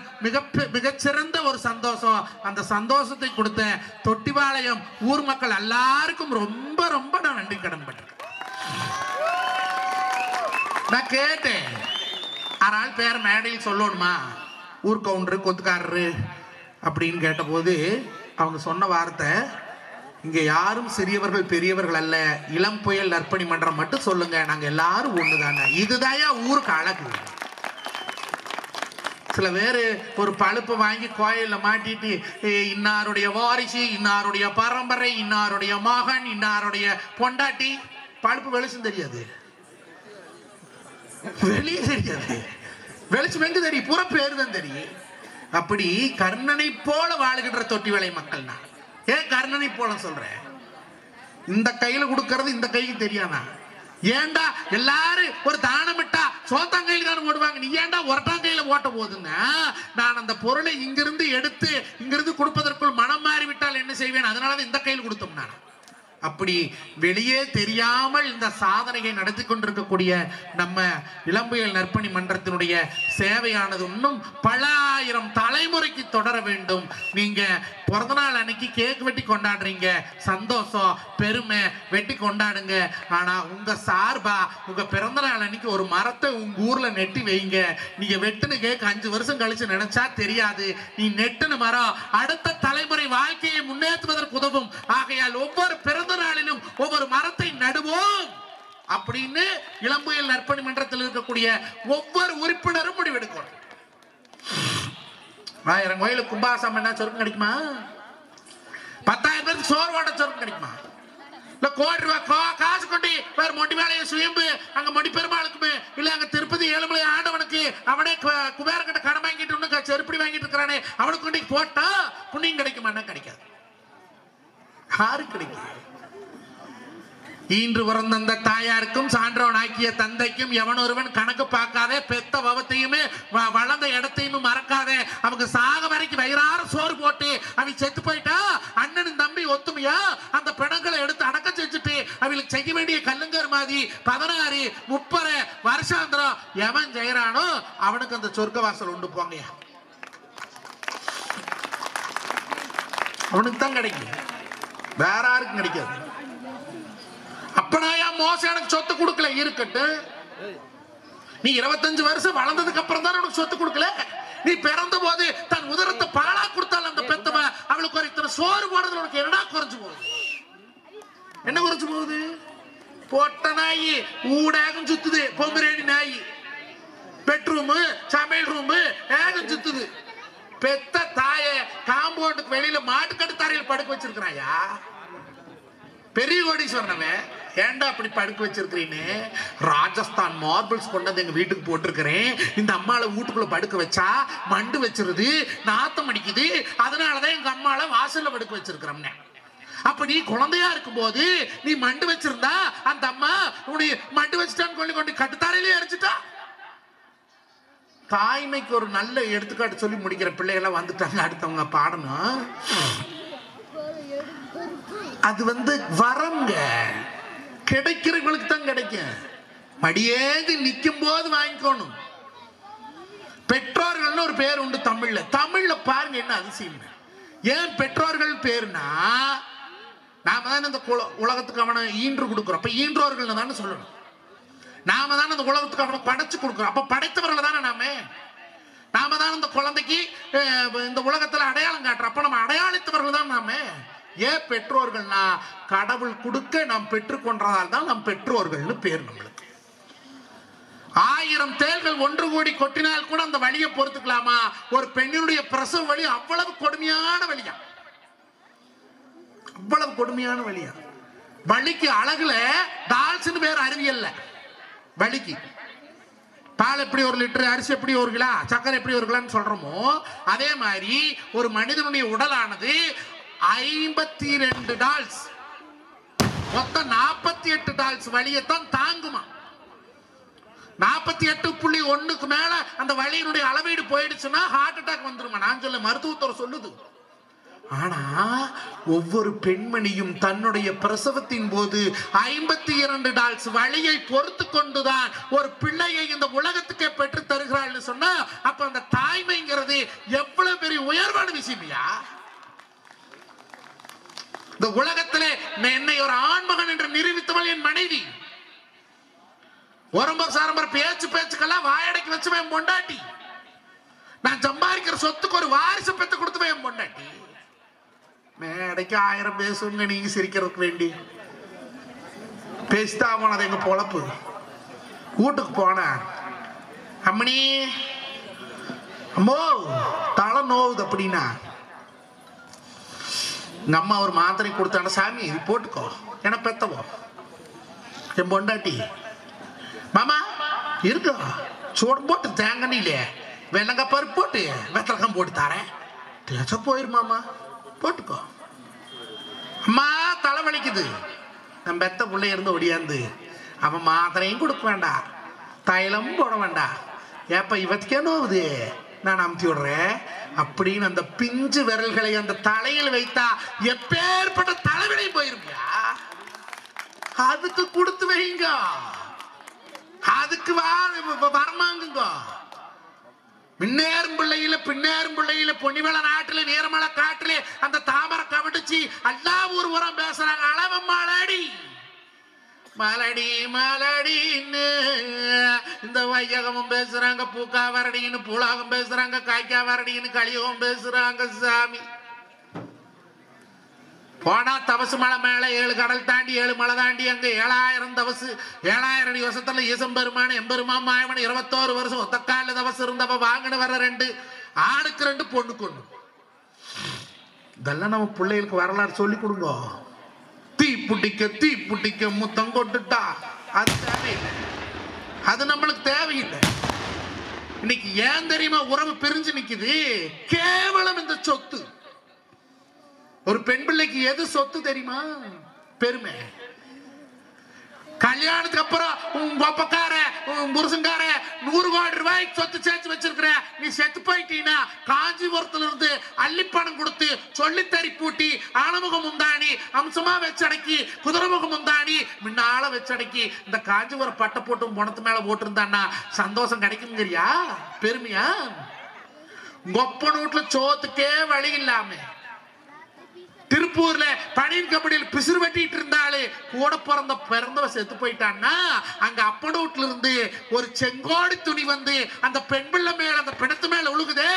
மிகச்சிறந்த ஒரு சந்தோஷம். அந்த சந்தோஷத்தை கொடுத்த தொட்டிபாளையம் ஊர் மக்கள் எல்லாருக்கும் ரொம்ப ரொம்ப நான் நன்றி கடன் பட்டேன். நான் கேட்டேன், ஆறாள் பேர் மேடையில் சொல்லணுமா, ஊர் கவுண்டரு கொத்துக்காரரு அப்படின்னு கேட்டபோது அவங்க சொன்ன வார்த்தை, இங்க யாரும் சிறியவர்கள் பெரியவர்கள் அல்ல, இளம் புயல் நற்பணி மன்றம் மட்டும் சொல்லுங்க, நாங்க எல்லாரும் ஒண்ணுதானே. இதுதாயா ஊருக்கு அழகு. சில பேரு ஒரு பழுப்பை வாங்கி கோயில்ல மாட்டிட்டு இன்னாருடைய வாரிசு, இன்னாருடைய பரம்பரை, இன்னாருடைய மகன், இன்னாருடைய பொண்டாட்டி, பழுப்பு வெளிச்சம் தெரியாது, வெளியே தெரியாது, வெளிச்சம் எங்க தெரியும், புற பேரு தான் தெரியும். அப்படி கர்ணனை போல வாழுகின்ற தொட்டிபாளையம் மக்கள் தான். ஏன் கர்ணனை போல சொல்றேன்? இந்த கையில கொடுக்கறது இந்த கைக்கு தெரியாதா? ஏண்டா எல்லாரும் ஒரு தானமிட்டா சோத்தாங்கையில தானே ஓடுவாங்க, நீ ஏண்டா ஒரட்டாங்கையில ஓட்ட போகுதுங்க? நான் அந்த பொருளை இங்கிருந்து எடுத்து இங்கிருந்து கொடுப்பதற்குள் மனம் மாறிவிட்டால் என்ன செய்வேன்? அதனாலதான் இந்த கையில் கொடுத்தோம். நான் அப்படி வெளியே தெரியாமல் இந்த சாதனையை நடத்தி கொண்டிருக்கக்கூடிய நம்ம இளம்புயல் நற்பணி மன்றத்தினுடைய சேவையானது இன்னும் பல ஆயிரம் தலைமுறைக்கு தொடர வேண்டும். நீங்க பிறந்த நாள் அன்னைக்கு கேக் வெட்டி கொண்டாடுறீங்க, சந்தோஷம், பெருமை, வெட்டி கொண்டாடுங்க. ஆனா உங்க சார்பா உங்க பிறந்த நாள் அன்னைக்கு ஒரு மரத்தை உங்க ஊர்ல நெட்டி வைங்க. நீங்க வெட்டுன கேக் 5 வருஷம் கழிச்சு நினைச்சா தெரியாது, நீ நெட்டுன மரம் அடுத்த தலைமுறை வாழ்க்கையை முன்னேற்றுவதற்கு உதவும். ஆகையால் ஒவ்வொரு பிறந்த நாளிலும் ஒவ்வொரு மரத்தை நடுவோம் அப்படின்னு இளம்புயல் நற்பணி மன்றத்தில் இருக்கக்கூடிய ஒவ்வொரு உறுப்பினரும் முடிவெடுக்கணும். 1000 கோயிலுக்கு கும்பாசம் என்ன சொர்க்கம் கிடைக்குமா? 10,000 பேருக்கு சோறு ஓட்ட சொர்க்கம் கிடைக்குமா? இல்ல கோடி ரூபாய் காசு கொண்டு வேற மொண்டி வேலையை சுயம்பு அங்க மொண்டி பெருமாளுக்குமே, இல்ல அங்க திருப்பதி ஏழுமலை ஆண்டவனுக்கு அவனே குபேர கிட்ட கடன் வாங்கிட்டு செருப்படி வாங்கிட்டு இருக்கிறானே அவனுக்கு கொண்டு போட்டா புண்ணியம் கிடைக்குமா? கிடைக்காது. யாரு கிடைக்கும்? ஈன்று பிறந்த தாயாருக்கும் சான்றவன் ஆக்கிய தந்தைக்கும் எவன் ஒருவன் கணக்கு பார்க்காதே, பெத்த பவத்தையுமே வளர்ந்த இடத்தையுமே மறக்காதே. அவங்க சாக வரைக்கும் வயிறார சோறு போட்டு அவங்க செத்து போயிட்டா அண்ணனும் தம்பி ஒத்துமையா அந்த பிணங்களை எடுத்து அடக்கம் செஞ்சுட்டு அவங்களுக்கு செய்ய வேண்டிய கல்லுங்கர் மாதிரி 16 30 வருஷாந்திரம் எவன் செய்யறானோ அவனுக்கு அந்த சொர்க்க வாசல் உண்டு போங்கயா, அவனுக்கு தான் கிடைக்கும், வேற யாருக்கும் கிடைக்காது. அப்பனாயா மோசம் எனக்கு சொத்து கொடுக்கல, இருக்கட்டு. நீ 25 வருஷம் வளர்ந்ததுக்கு அப்புறம் தான் உனக்கு சொத்து கொடுக்கல. நீ பிறந்த போது தன் உதரத்தை பாலா கொடுத்தால அந்த பெத்தவ அவளுக்கு ஒரு இத்தனை சோறு போடுறதுல உனக்கு என்னடா குறைஞ்சு போகுது? என்ன குறைஞ்சு போகுது? பொட்ட நாய் ஊடாகம் சுத்துது, பொம்பரேடி நாய் பெட்ரூம் சமையல் ரூம் ஏகம் சுத்துது. பெத்த தாய காம்பவுண்டுக்கு வெளியில மாட்டுக்கடுத்தாரையில் படுக்க வச்சிருக்கிறாயா? பெரிய கோடீஸ்வரனவன் ஏண்டா அப்படி படுக்க வச்சிருக்கிறீன்னு? ராஜஸ்தான் மார்பிள்ஸ் கொண்டு எங்க வீட்டுக்கு போட்டிருக்கிறேன். இந்த அம்மாவை வீட்டுக்குள்ள படுக்க வச்சா மண்டு வச்சிருது, நாத்தம் அடிக்குது, அதனாலதான் எங்க அம்மாவை வாசல்ல படுக்க வச்சிருக்கிறோம்னே. அப்ப நீ குழந்தையா இருக்கும் போது நீ மண்டு வச்சிருந்தா அந்த அம்மா உன்னுடைய மண்டு வச்சுட்டான்னு கொண்டு கொண்டு கட்டுத்தாரையிலே அரைச்சிட்டா. தாய்மைக்கு ஒரு நல்ல எடுத்துக்காட்டு சொல்லி முடிக்கிற பிள்ளைகள்லாம் வந்துட்டாங்க, அடுத்தவங்க பாடணும். அது வரங்க கிடைக்கிறவங்களுக்கு தான் கிடைக்கும். மடியேந்து நிற்கும் போது வாங்கிக்கணும். பெற்றோர்கள்னு ஒரு பேர் உண்டு தமிழ்ல. தமிழ்ல பாருங்க என்ன அதிசயம். ஏன் பெற்றோர்கள் பேருனா நாம தான் இந்த உலகத்துக்கு அவனை ஈன்று கொடுக்குறோம். அப்ப ஈன்றோர்கள் தானே சொல்லணும். நாம தான் இந்த உலகத்துக்கு அவனை படைச்சு கொடுக்குறோம். அப்ப படைத்தவர்கள் தானே நாம தான் இந்த குழந்தைக்கு இந்த உலகத்துல அடையாளம் காட்டுறோம். அப்ப நம்ம அடையாளித்தவர்கள் தான் நாம. ஏன் பெற்றோர்கள்னா கடவுள் கொடுக்க நாம் பெற்றுக்கொண்டதால் தான் நம் பெற்றோர்கள்னு பேர். நம்மளுக்கு 1000 தேள்கள் ஒன்று கூடி கொட்டினால் கூட அந்த வலியை பொறுத்துக்கலாமா? ஒரு பெண்ணினுடைய பிரசவ வலி அவ்வளவு கொடுமையான வலியா, அவ்வளவு கொடுமையான வலியா. வலிக்கு அழகுல டால்ஸ்னு பேர் அறிவியல்ல. வலிக்கு பால் எப்படி 1 லிட்டர், அரிசி எப்படி 1 கிலோ, சக்கரை எப்படி 1 கிலோன்னு சொல்றோமோ அதே மாதிரி ஒரு மனிதனுடைய உடலானது 52 டால்ஸ், மொத்தம் 48 டால்ஸ் வலியத்தான் தாங்குமா. 48.1க்கு மேல அந்த வலியினுடைய அளவீடு போயிடுச்சுன்னா ஹார்ட் அட்டாக் வந்துருமா. நான் சொல்ல மருத்துவத்துறை சொல்லுது. ஆனா ஒவ்வொரு பெண்மணியும் தன்னுடைய பிரசவத்தின் போது 52 டால்ஸ் வலியை பொறுத்து கொண்டுதான் ஒரு பிள்ளையை இந்த உலகத்துக்கே பெற்று தருகிறாள் சொன்னா அப்ப அந்த தாய்மைங்கிறது எவ்வளவு பெரிய உயர்வான விஷயமியா. இந்த உலகத்திலே என்னை ஒரு ஆண்மகன் என்று நிரூபித்தவள் என் மனைவி. ஒரம்பர் சாரம்பர் பேச்சுக்கெல்லாம் வாயடைக்கு வச்சுவேன் பொண்டாட்டி. நான் சம்பாதிக்கிற சொத்துக்கு ஒரு வாரிசு பெற்று கொடுத்துவேன் பொண்டாட்டி. மேடைக்கு 1000 பேசுங்க நீங்க சிரிக்கிறதுக்கு வேண்டி பேசிதான் போனது எங்க பொழப்பு. வீட்டுக்கு போன அம்மணி அம்மோ தலை நோவுது அப்படின்னா எங்க அம்மா ஒரு மாத்திரை கொடுத்தான, சாமி இது போட்டுக்கோ என பெத்தவோ. என் பொண்டாட்டி மாமா இருக்கோ சூடம் போட்டு தேங்கண்ணிலே வெள்ளங்க பருப்பு போட்டு வெத்தலக்கம் போட்டு தரேன், தேச்ச போயிருமாமா போட்டுக்கோ. அம்மா தலை வலிக்குது. நம்ம பெத்த பிள்ளை இருந்து ஒடியாந்து அவன் மாத்திரையும் கொடுக்க வேண்டாம், தைலம் போட வேண்டாம். ஏப்ப இவத்துக்கே நோவுது நான் அமுத்தி விடுறேன் அப்படின்னு அந்த பிஞ்சு விரல்களை அந்த தலையில் வைத்தா எப்பேற்பட்ட தலைவலி போயிருக்கியா. அதுக்கு கொடுத்து வைங்க, அதுக்கு வரமாங்குங்க. பின்னேறும் பிள்ளையில பொன்னிவள நாட்டில வீரமலை காட்டிலே அந்த தாமரை கவடிச்சு எல்லா ஊர் உரம் பேசுறாங்க. அளவ மலடி மலடி மலடின்னு இந்த வையகமும் பேசுறாங்க, பூக்கா வரடின்னு பூலாகம் பேசுறாங்க, காய்க்கா வரடின்னு களியகம் பேசுறாங்க. சாமி போனா தவசு மலை மேல 7 கடல் தாண்டி 7 மலை தாண்டி அங்க 7000 தவசு 7000 அடி வருஷத்துல ஈசம்பெருமான எம்பெருமான் மாயவன் 21 வருஷம் ஒத்தக்கால தவசு இருந்தப்ப வாங்கின வர 2 ஆணுக்கு 2 பொண்ணுக்கு 1. இதெல்லாம் நம்ம பிள்ளைகளுக்கு வரலாறு சொல்லி கொடுங்க. தீ புட்டிக்க முத்தம் கொட்டுட்டா அது தேவையில்லை, அது நம்மளுக்கு தேவையில்லை. இன்னைக்கு ஏன் தெரியுமா உறவு பிரிஞ்சு நிக்குது? கேவலம் இந்த சொத்து. ஒரு பெண் பிள்ளைக்கு எது சொத்து தெரியுமா? பெருமை. கல்யாணத்துக்கு அப்புறம் உங்க அப்பக்கார புருஷங்கார 100 கோடி ரூபாய்க்கு சொத்து சேர்த்து வச்சிருக்கிற, நீ செத்து போயிட்டீங்கன்னா காஞ்சிபுரத்துல இருந்து அள்ளிப்பணம் கொடுத்து சொல்லித்தறி பூட்டி ஆனமுகம் முந்தாணி அம்சமா வச்சடக்கி குதிரைமுகம் முந்தாணி முன்னால வச்சடக்கி இந்த காஞ்சிபுரம் பட்டை போட்டும் பணத்து மேல போட்டிருந்தான்னா சந்தோஷம் கிடைக்குங்கிறியா? பெருமையா? கொப்ப வீட்டுல சோத்துக்கே வழி இல்லாம திருப்பூர்ல பனியன் கம்பெனியில் பிசுறு வெட்டிட்டு இருந்தாலே கூட பிறந்தவ செத்து போயிட்டான்னா அங்க அப்பட வீட்டுல இருந்து ஒரு செங்கோடி துணி வந்து அந்த பெண் பிள்ளை மேல அந்த பிணத்து மேல உழுகுது.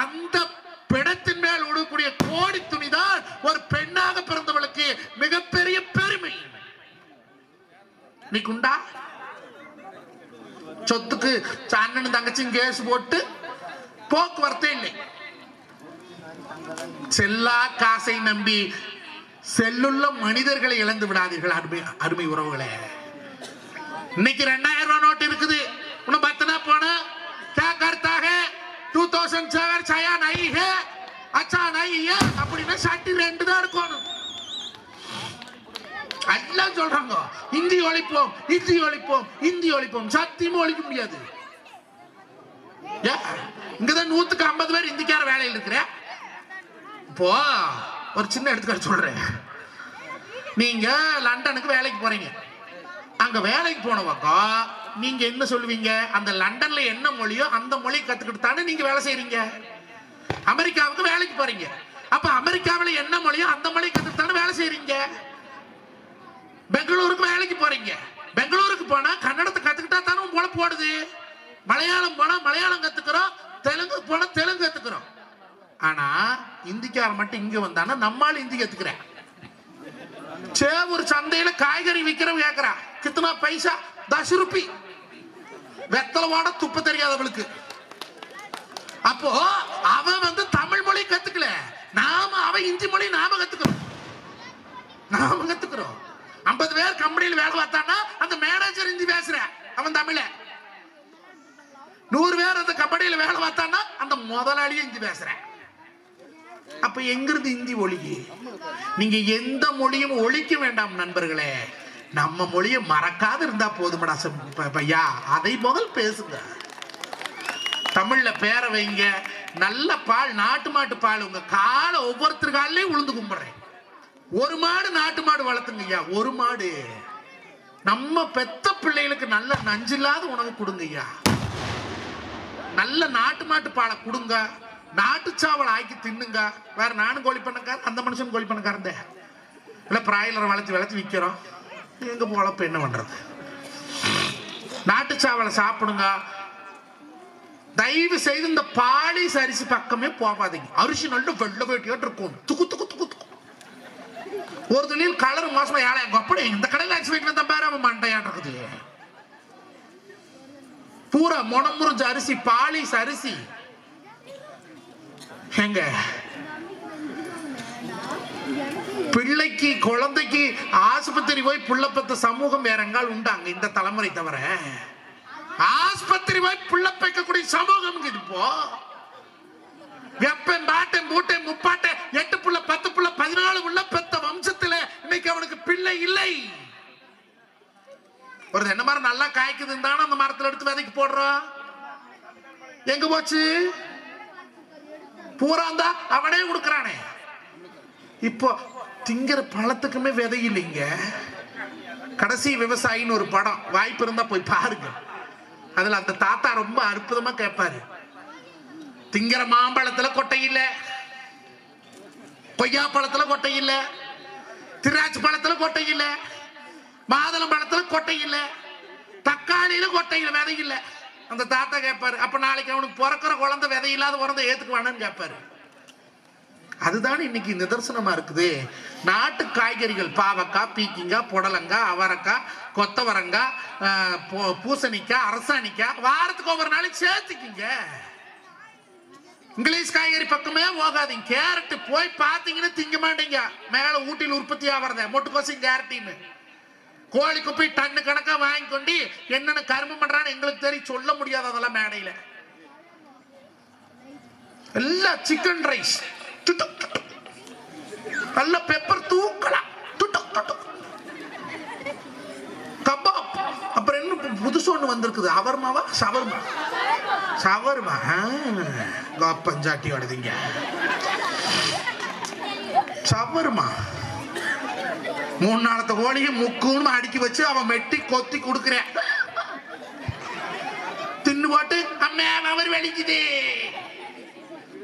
அந்த பிணத்தின் மேல் உழுகக்கூடிய கோடி துணி தான் ஒரு பெண்ணாக பிறந்தவளுக்கு மிகப்பெரிய பெருமை. நீக்குண்டா சொத்துக்கு அண்ணன் தங்கச்சியும் கேஸ் போட்டு போக்குவரத்தே இல்லை. செல்லா காசை நம்பி செல்லுள்ள மனிதர்களை இழந்து விடாதீர்கள் அருமை உறவுகளே. இன்னைக்கு 2000 ரூபாய் நோட்டு இருக்குது, இன்னும் 10 நாள் போனா क्या करता है 2007 छाया नहीं है अच्छा नहीं है அப்படினா சட்டி 2 தான் இருக்கணும். எல்லாம் சொல்றாங்க இந்தி ஒழிப்போம் இந்தி ஒழிப்போம் இந்தி ஒழிப்போம். சத்தியமா ஒழிக்க முடியாது. இங்கதான் 150 பேர் இந்திக்கார வேலையில் இருக்கிற. இப்போ ஒரு சின்ன எடுத்துக்காட்டு சொல்றேன். நீங்க லண்டனுக்கு வேலைக்கு போறீங்க. அங்க வேலைக்கு போனவங்க நீங்க என்ன சொல்லுவீங்க? அந்த லண்டன்ல என்ன மொழியோ அந்த மொழி கத்துக்கிட்டு தானே நீங்க வேலை செய்யறீங்க. அமெரிக்காவுக்கு வேலைக்கு போறீங்க, அப்ப அமெரிக்காவில என்ன மொழியோ அந்த மொழி கத்துக்கிட்டு தானே வேலை செய்யறீங்க. பெங்களூருக்கு வேலைக்கு போறீங்க. பெங்களூருக்கு போனா கன்னடத்தை கத்துக்கிட்டா தானே போல போடுது. மலையாளம் போனா மலையாளம் கத்துக்கிறோம், தெலுங்கு போனா தெலுங்கு கத்துக்கிறோம். ஆனா இந்திக்காரன் மட்டும் இங்க வந்தானா நம்மால இந்தி கத்துக்கிறேன். சேவூர் சந்தையில காய்கறி விக்கிறவங்க கேக்குறா, கித்தனா பைசா? 10 ரூபி. வெத்தலை வாட துப்ப தெரியாதவளுக்கு. அப்போ அவன் வந்து தமிழ் மொழி கத்துக்கல, அவன் இந்தி மொழி நாம கத்துக்கிறோம். 50 பேர் கம்பெனியில் வேலை பார்த்தானா அந்த மேனேஜர் இந்தி பேசுற, அவன் தமிழ. 100 பேர் அந்த கம்பெனியில் வேலை பார்த்தானா அந்த முதலாளியும் இந்தி பேசுற. அப்ப எங்கிருந்து இந்தி ஒழிக்கு? நீங்க எந்த மொழியும் ஒழிக்க வேண்டாம் நண்பர்களே. நம்ம மொழியை மறக்காது இருந்தா போதுமடா பையா. அதை முதல் பேசுங்க. தமிழ்ல பேர வைங்க. நல்ல பால், நாட்டு மாட்டு பால். உங்க காலை ஒவ்வொருத்தர் காலையும் உளுந்து கும்பிடுறேன். ஒரு மாடு நாட்டு மாடு வளர்த்துங்க ஐயா. ஒரு மாடு. நம்ம பெத்த பிள்ளைகளுக்கு நல்ல நஞ்சில்லாத உணவு கொடுங்க ஐயா. நல்ல நாட்டு மாட்டு பாலை கொடுங்க. நாட்டு சாவல் ஆக்கி தின்னுங்க. வேற நானும் கோழி பண்ணக்காரன், அந்த மனுஷன் கோழி பண்ணக்காரன். இல்ல பிராய்லரை வளர்த்து விற்கிறோம். எங்க போலப்ப என்ன பண்றது? நாட்டு சாவலை சாப்பிடுங்க. தயவு செய்து இந்த பாலிஸ் அரிசி பக்கமே போகாதீங்க. அரிசி நல்ல வெள்ள வேட்டியாட்டு இருக்கும். துக்கு துக்கு துக்கு துக்கு. ஒரு துணியில் கலர் மோசமா. ஏழை எங்க அப்படி இந்த கடையில் அரிசி வீட்டுல தான் பேர அவன் மண்டையாட்டு இருக்குது. பூரா முனமுறிஞ்ச அரிசி, பாலிஸ் அரிசி. எங்க பிள்ளைக்கு குழந்தைக்கு ஆஸ்பத்திரி போய் புள்ள பெத்த சமூகம் வேற எங்கால் உண்டாங்க இந்த தலைமுறை தவிர. ஆஸ்பத்திரி போய் புள்ள பெக்கக்கூடிய சமூகம் இது. இப்போ வெப்பன் பாட்டன் பூட்டன் முப்பாட்டன் 8 புள்ள 10 புள்ள 14 புள்ள பெத்த வம்சத்துல இன்னைக்கு அவனுக்கு பிள்ளை இல்லை. ஒரு என்ன மாதிரி நல்லா காய்க்குதுன்னு தானே அந்த மரத்துல எடுத்து விதைக்கு போடுறோம். எங்க போச்சு? பூராந்தா அவனே கொடுக்கறானே. இப்போ திங்கிற பழத்துக்குமே விதை இல்லைங்க. கடைசி விவசாயின்னு ஒரு படம், வாய்ப்பு இருந்தா போய் பாருங்க. அதுல அந்த தாத்தா ரொம்ப அற்புதமா கேட்பாரு. திங்கிற மாம்பழத்துல கொட்டை இல்ல, கொய்யா பழத்துல கொட்டை இல்ல, திராட்சை பழத்துல கொட்டை இல்ல, மாதுளம் பழத்துல கொட்டை இல்ல, தக்காளியில கொட்டை இல்ல, விதை இல்ல. அந்த தாத்தா கேட்பாரு, அப்ப நாளைக்கு அவனுக்கு பிறக்கிற குழந்தை விதை இல்லாத குழந்தை ஏத்துக்குவானு கேட்பாரு. அதுதான் இன்னைக்கு நிதர்சனமா இருக்குது. நாட்டு காய்கறிகள் பாவக்காய், பீக்கிங்காய், புடலங்காய், அவரைக்காய், கொத்தவரங்காய், பூசணிக்காய், அரசாணிக்காய் வாரத்துக்கு ஒவ்வொரு நாளைக்கு சேர்த்துக்கிங்க. இங்கிலீஷ் காய்கறி பக்கமே போகாதீங்க. கேரட் போய் பாத்தீங்கன்னா திங்க மாட்டீங்க. மேல ஊட்டியில் உற்பத்தி ஆகிறத மொட்டுக்கோசி கேரட்டின்னு கோழி குப்பை டன்னு கணக்கா வாங்கி கொண்டு என்னென்ன கரும்பு பண்றான்னு எங்களுக்கு தெரியும், சொல்ல முடியாது. அதெல்லாம் மேடையில எல்லாம் சிக்கன் ரைஸ், நல்ல பெப்பர் தூக்கலாம், கபாப். அப்புறம் என்ன புதுசு ஒண்ணு வந்திருக்குது, அவர்மாவா சவர்மா? சவர்மா பஞ்சாட்டி வருதுங்க. சவர்மா 3 நாளத்த கோழியும் முக்குன்னு அடுக்கி வச்சு அவன் மெட்டி கொத்தி கொடுக்குறேன். தின்னு போட்டு அம்மே அவர் வெளிக்குது.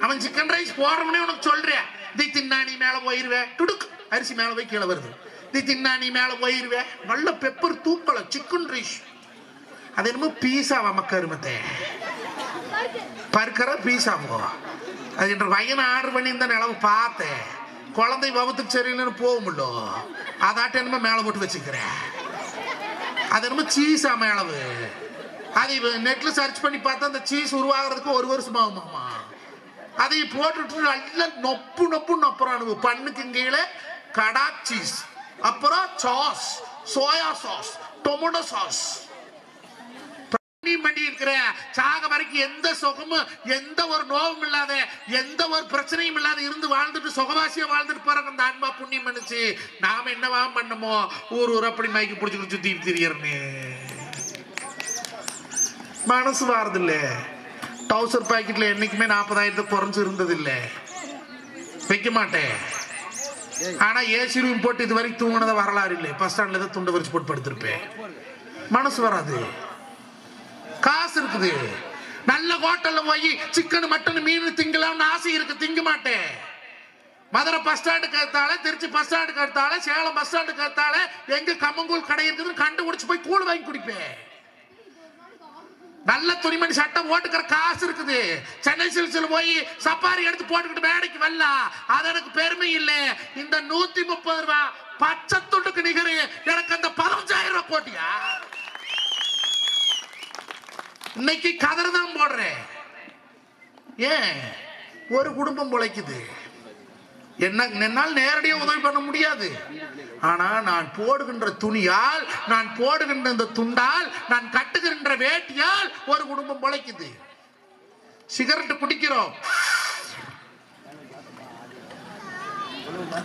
அவன் சிக்கன் ரைஸ் போடுறவனே உனக்கு சொல்றேன், தி தின்னா நீ மேல போயிருவேன். துடுக்கு அரிசி மேல போய் கீழே வருது. தி தின்னா நீ மேல போயிருவேன். நல்ல பெப்பர் தூக்கல சிக்கன் ரைஸ். அது என்னமோ பீஸாவா மக்கருமத்தை பருக்கிற பீஸாவோ அது என்ற வயனை ஆர்டர் பண்ணி இந்த நிலவு பார்த்தேன். குழந்தை வகுத்துக்கு சரியில்லைன்னு போகும்ல, அதாட்ட என்னமோ மேல போட்டு வச்சுக்கிறேன். அது என்னமோ சீஸா மேளவு. அது நெட்ல சர்ச் பண்ணி பார்த்தா அந்த சீஸ் உருவாகிறதுக்கு 1 வருஷம் ஆகுமாமா. அதை போட்டுட்டு நல்ல நொப்பு நொப்பு நொப்புறானு. பண்ணுக்கு கீழே கடாக் சீஸ், அப்புறம் sauce, soya sauce, tomato sauce பண்ணி இருக்கிற சாக வரைக்கும் எந்த சுகமும் எந்த ஒரு நோவும் இல்லாத எந்த ஒரு பிரச்சனையும் இல்லாத இருந்து வாழ்ந்துட்டு சுகவாசியா வாழ்ந்துட்டு போறாங்க. அந்த ஆன்மா புண்ணியம் பண்ணுச்சு. நாம என்னவா பண்ணமோ ஊர் அப்படி மைக்கு பிடிச்சு சுத்தி திரியறனே மனசு வாரது இல்ல. டவுசர் பாக்கெட்ல என்னைக்குமே 40,000 குறைஞ்சு இருந்தது இல்ல, வைக்க மாட்டேன். ஆனா ஏசி ரூம் போட்டு இது வரைக்கும் தூங்கினத வரலாறு இல்லை. பஸ் ஸ்டாண்ட்ல தான் துண்டை வரிச்சு போட்டு படுத்திருப்பேன். மனசு வராது. காசு இருக்குது, நல்ல ஹோட்டல்ல போய் சிக்கன் மட்டன் மீன் திங்கலாம்னு ஆசை இருக்கு, திங்க மாட்டேன். மதுரை பஸ் ஸ்டாண்டுக்கு எடுத்தால, திருச்சி பஸ் ஸ்டாண்டுக்கு எடுத்தால, சேலம் பஸ் ஸ்டாண்டுக்கு எடுத்தால, எங்க கம்மங்கூழ் கடை இருக்குதுன்னு கண்டுபிடிச்சு போய் கூழ் வாங்கி குடிப்பேன். நல்ல துணிமணி சட்டம் போட்டுக்கிற காசு இருக்குது. சென்னை சில்க்ஸ்ல போய் சப்பாரி எடுத்து போட்டுக்கிட்டு மேடைக்கு வரலாம். அது எனக்கு பெருமை இல்லை. இந்த 130 ரூபாய் பச்சை துண்டுக்கு நிகரு எனக்கு அந்த 15,000 ரூபாய் போட்டியா? இன்னைக்கு கதர் தான் போடுறேன். ஏன் ஒரு குடும்பம் பிழைக்குது. என்னால் நேரடியாக உதவி பண்ண முடியாது. ஆனா நான் போடுகின்ற துணியால், நான் போடுகின்ற இந்த துண்டால், நான் கட்டுகின்ற வேட்டியால் ஒரு குடும்பம் பிழைக்குது. சிகரெட் குடிக்கிறோம்,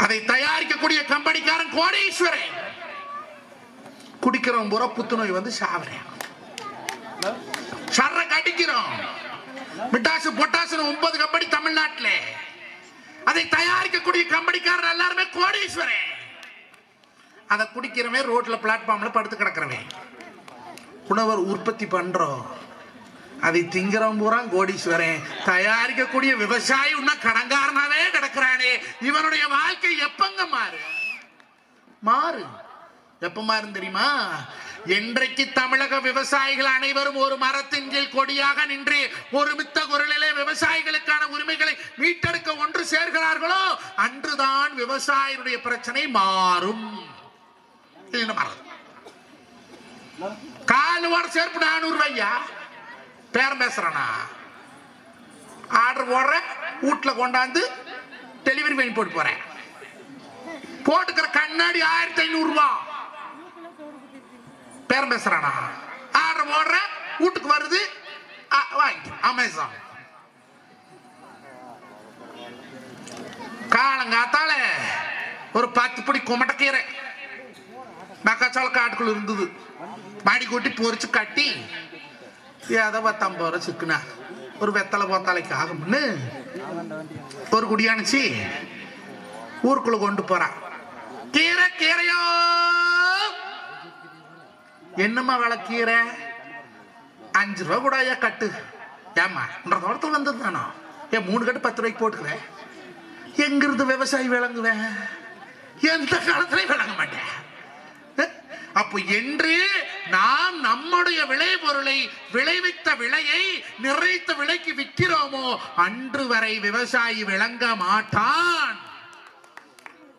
அதை தயாரிக்கக்கூடிய கம்பெனிக்காரன் கோடீஸ்வரன். குடிக்கிறோம் பூரா புத்துநோய் வந்து சாவறேன். சர்ற கடிக்கிறோம். மிட்டாசு பொட்டாசு 9 கம்பெனி தமிழ்நாட்டில். அதை தயாரிக்கக்கூடிய கம்பெனிக்காரர் எல்லாருமே கோடீஸ்வரன். அதை குடிக்கிறவன் ரோட்ல பிளாட்ஃபார்ம்ல படுத்து கிடக்கிறவன். உணவர் உற்பத்தி பண்றோம், அதை திங்கிறவன் பூரா கோடீஸ்வரன். தயாரிக்கக்கூடிய விவசாயி உன்ன கடங்காரனாவே கிடக்கிறானே, இவனுடைய வாழ்க்கை எப்பங்க மாறு எப்ப மாறும் தெரியுமா? என்றைக்கு தமிழக விவசாயிகள் அனைவரும் ஒரு மரத்தின் கீழ் கொடியாக நின்று ஒருமித்த குரலிலே விவசாயிகளுக்கான உரிமைகளை மீட்டெடுக்க ஒன்று சேர்கிறார்களோ அன்றுதான் விவசாயிகளுடைய பிரச்சனை மாறும். காலுவாட சேர்ப்பு 400 ரூபாய்யா பேரம் பேசுறானா? ஆர்டர் போடுற, வீட்டுல கொண்டாந்து டெலிவரி பண்ணி போட்டு போறேன். போட்டுக்கிற கண்ணாடி 1500 ரூபாய் பேரம் பேசுறானா? ஆர்டர் போடுற, வீட்டுக்கு வருது, வாங்கி அமேசான். காலங்காத்தால ஒரு 10 பிடி குமட்டக்கீரை மக்காச்சோள காட்டுக்குள்ள இருந்தது. மாடி கூட்டி பொறிச்சு கட்டி ஏதோ 50 ரூபா சிக்குனா ஒரு வெத்தலை போத்தாலைக்கு ஆகும்னு ஒரு குடியானுச்சு ஊருக்குள்ள கொண்டு போறான். கீரை கீரையோ என்னம்மா விலை கீரை? 5 ரூபா கூட ஐயா கட்டு. ஏமா தோட்டத்தில் வந்தது தானோ? ஏன் 3 கட்டு 10 ரூபாய்க்கு போட்டுக்கிறேன். எங்கிருந்து விவசாயி விளங்குவேன்? எந்த காலத்திலையும் விளங்க மாட்டேன். அப்போ என்று நாம் நம்முடைய விளைபொருளை விளைவித்த விலையை நிறைத்த விலைக்கு விற்கிறோமோ அன்று வரை விவசாயி விளங்க மாட்டான்.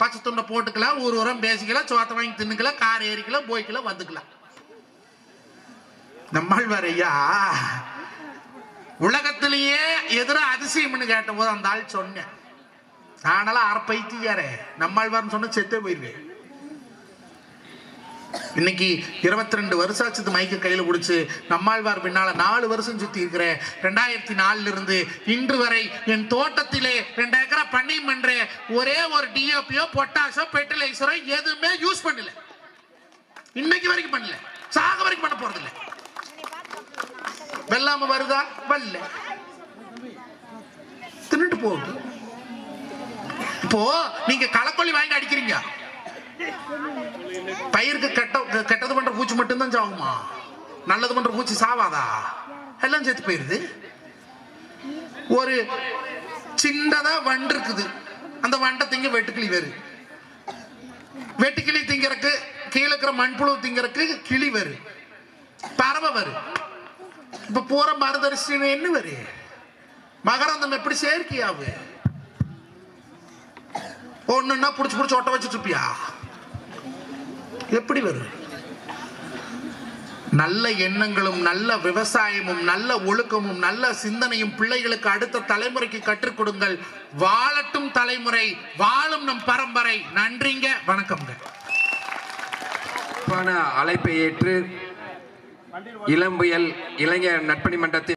பச்சை துண்டை போட்டுக்கலாம், ஒரு உரம் பேசிக்கலாம், சோத்தை வாங்கி தின்னுக்கலாம், கார் ஏறிக்கலாம், போய்க்கலாம், வந்துக்கலாம். நம்மாழ்வார் ஐயா உலகத்திலேயே எதிர அதிசயம்னு கேட்ட போது அந்த ஆள் சொன்னேன், நானெல்லாம் அறப்பைத்தியாரே நம்மாழ்வார்னு சொன்ன செத்தே போயிருவேன். இன்னைக்கு 22 வருஷம் ஆச்சு மைக்க கையில பிடிச்சு நம்மாழ்வார் பின்னால 4 வருஷம் சுத்தி இருக்கிறேன். 2004 இருந்து இன்று வரை என் தோட்டத்திலே 2 ஏக்கரா பண்ணி பண்ற ஒரே ஒரு டிஓபியோ பொட்டாசோ பெர்டிலைசரோ எதுவுமே யூஸ் பண்ணல. இன்னைக்கு வரைக்கும் பண்ணல, சாக வரைக்கும் பண்ண போறது இல்லை. வெள்ளாம வருதா? வரல, தின்னுட்டு போகுது. இப்போ நீங்க களக்கொல்லி வாங்கி அடிக்கிறீங்க, பயிருக்கு கெட்டது பண்ற பூச்சி மட்டும்தான் சாகுமா? நல்லது பண்ற பூச்சி சாவாதா? எல்லாம் செத்து போயிருது. ஒரு சின்னதா வண்டு இருக்குது, அந்த வண்டை திங்க வெட்டுக்கிளி வரு. வெட்டுக்கிளி திங்கறக்கு, கீழே இருக்கிற மண்புழு திங்கறக்கு கிளி வரு, பறவை வரு. இப்ப பூரா மருதரிசி என்ன வரு? மகரந்தம் எப்படி செயற்கையாவு? ஒண்ணுன்னா புடிச்சு புடிச்சு ஒட்ட வச்சுட்டு இருப்பியா? எப்படி வரும்? நல்ல எண்ணங்களும் நல்ல விவசாயமும் நல்ல ஒழுக்கமும் நல்ல சிந்தனையும் பிள்ளைகளுக்கு அடுத்த தலைமுறைக்கு கற்றுக் கொடுங்கள். வாழட்டும் தலைமுறை, வாழும் நம் பரம்பரை. நன்றிங்க, வணக்கம்ங்க. அழைப்பை ஏற்று இளம்புயல் இளைஞர் நட்பணி மன்றத்தில்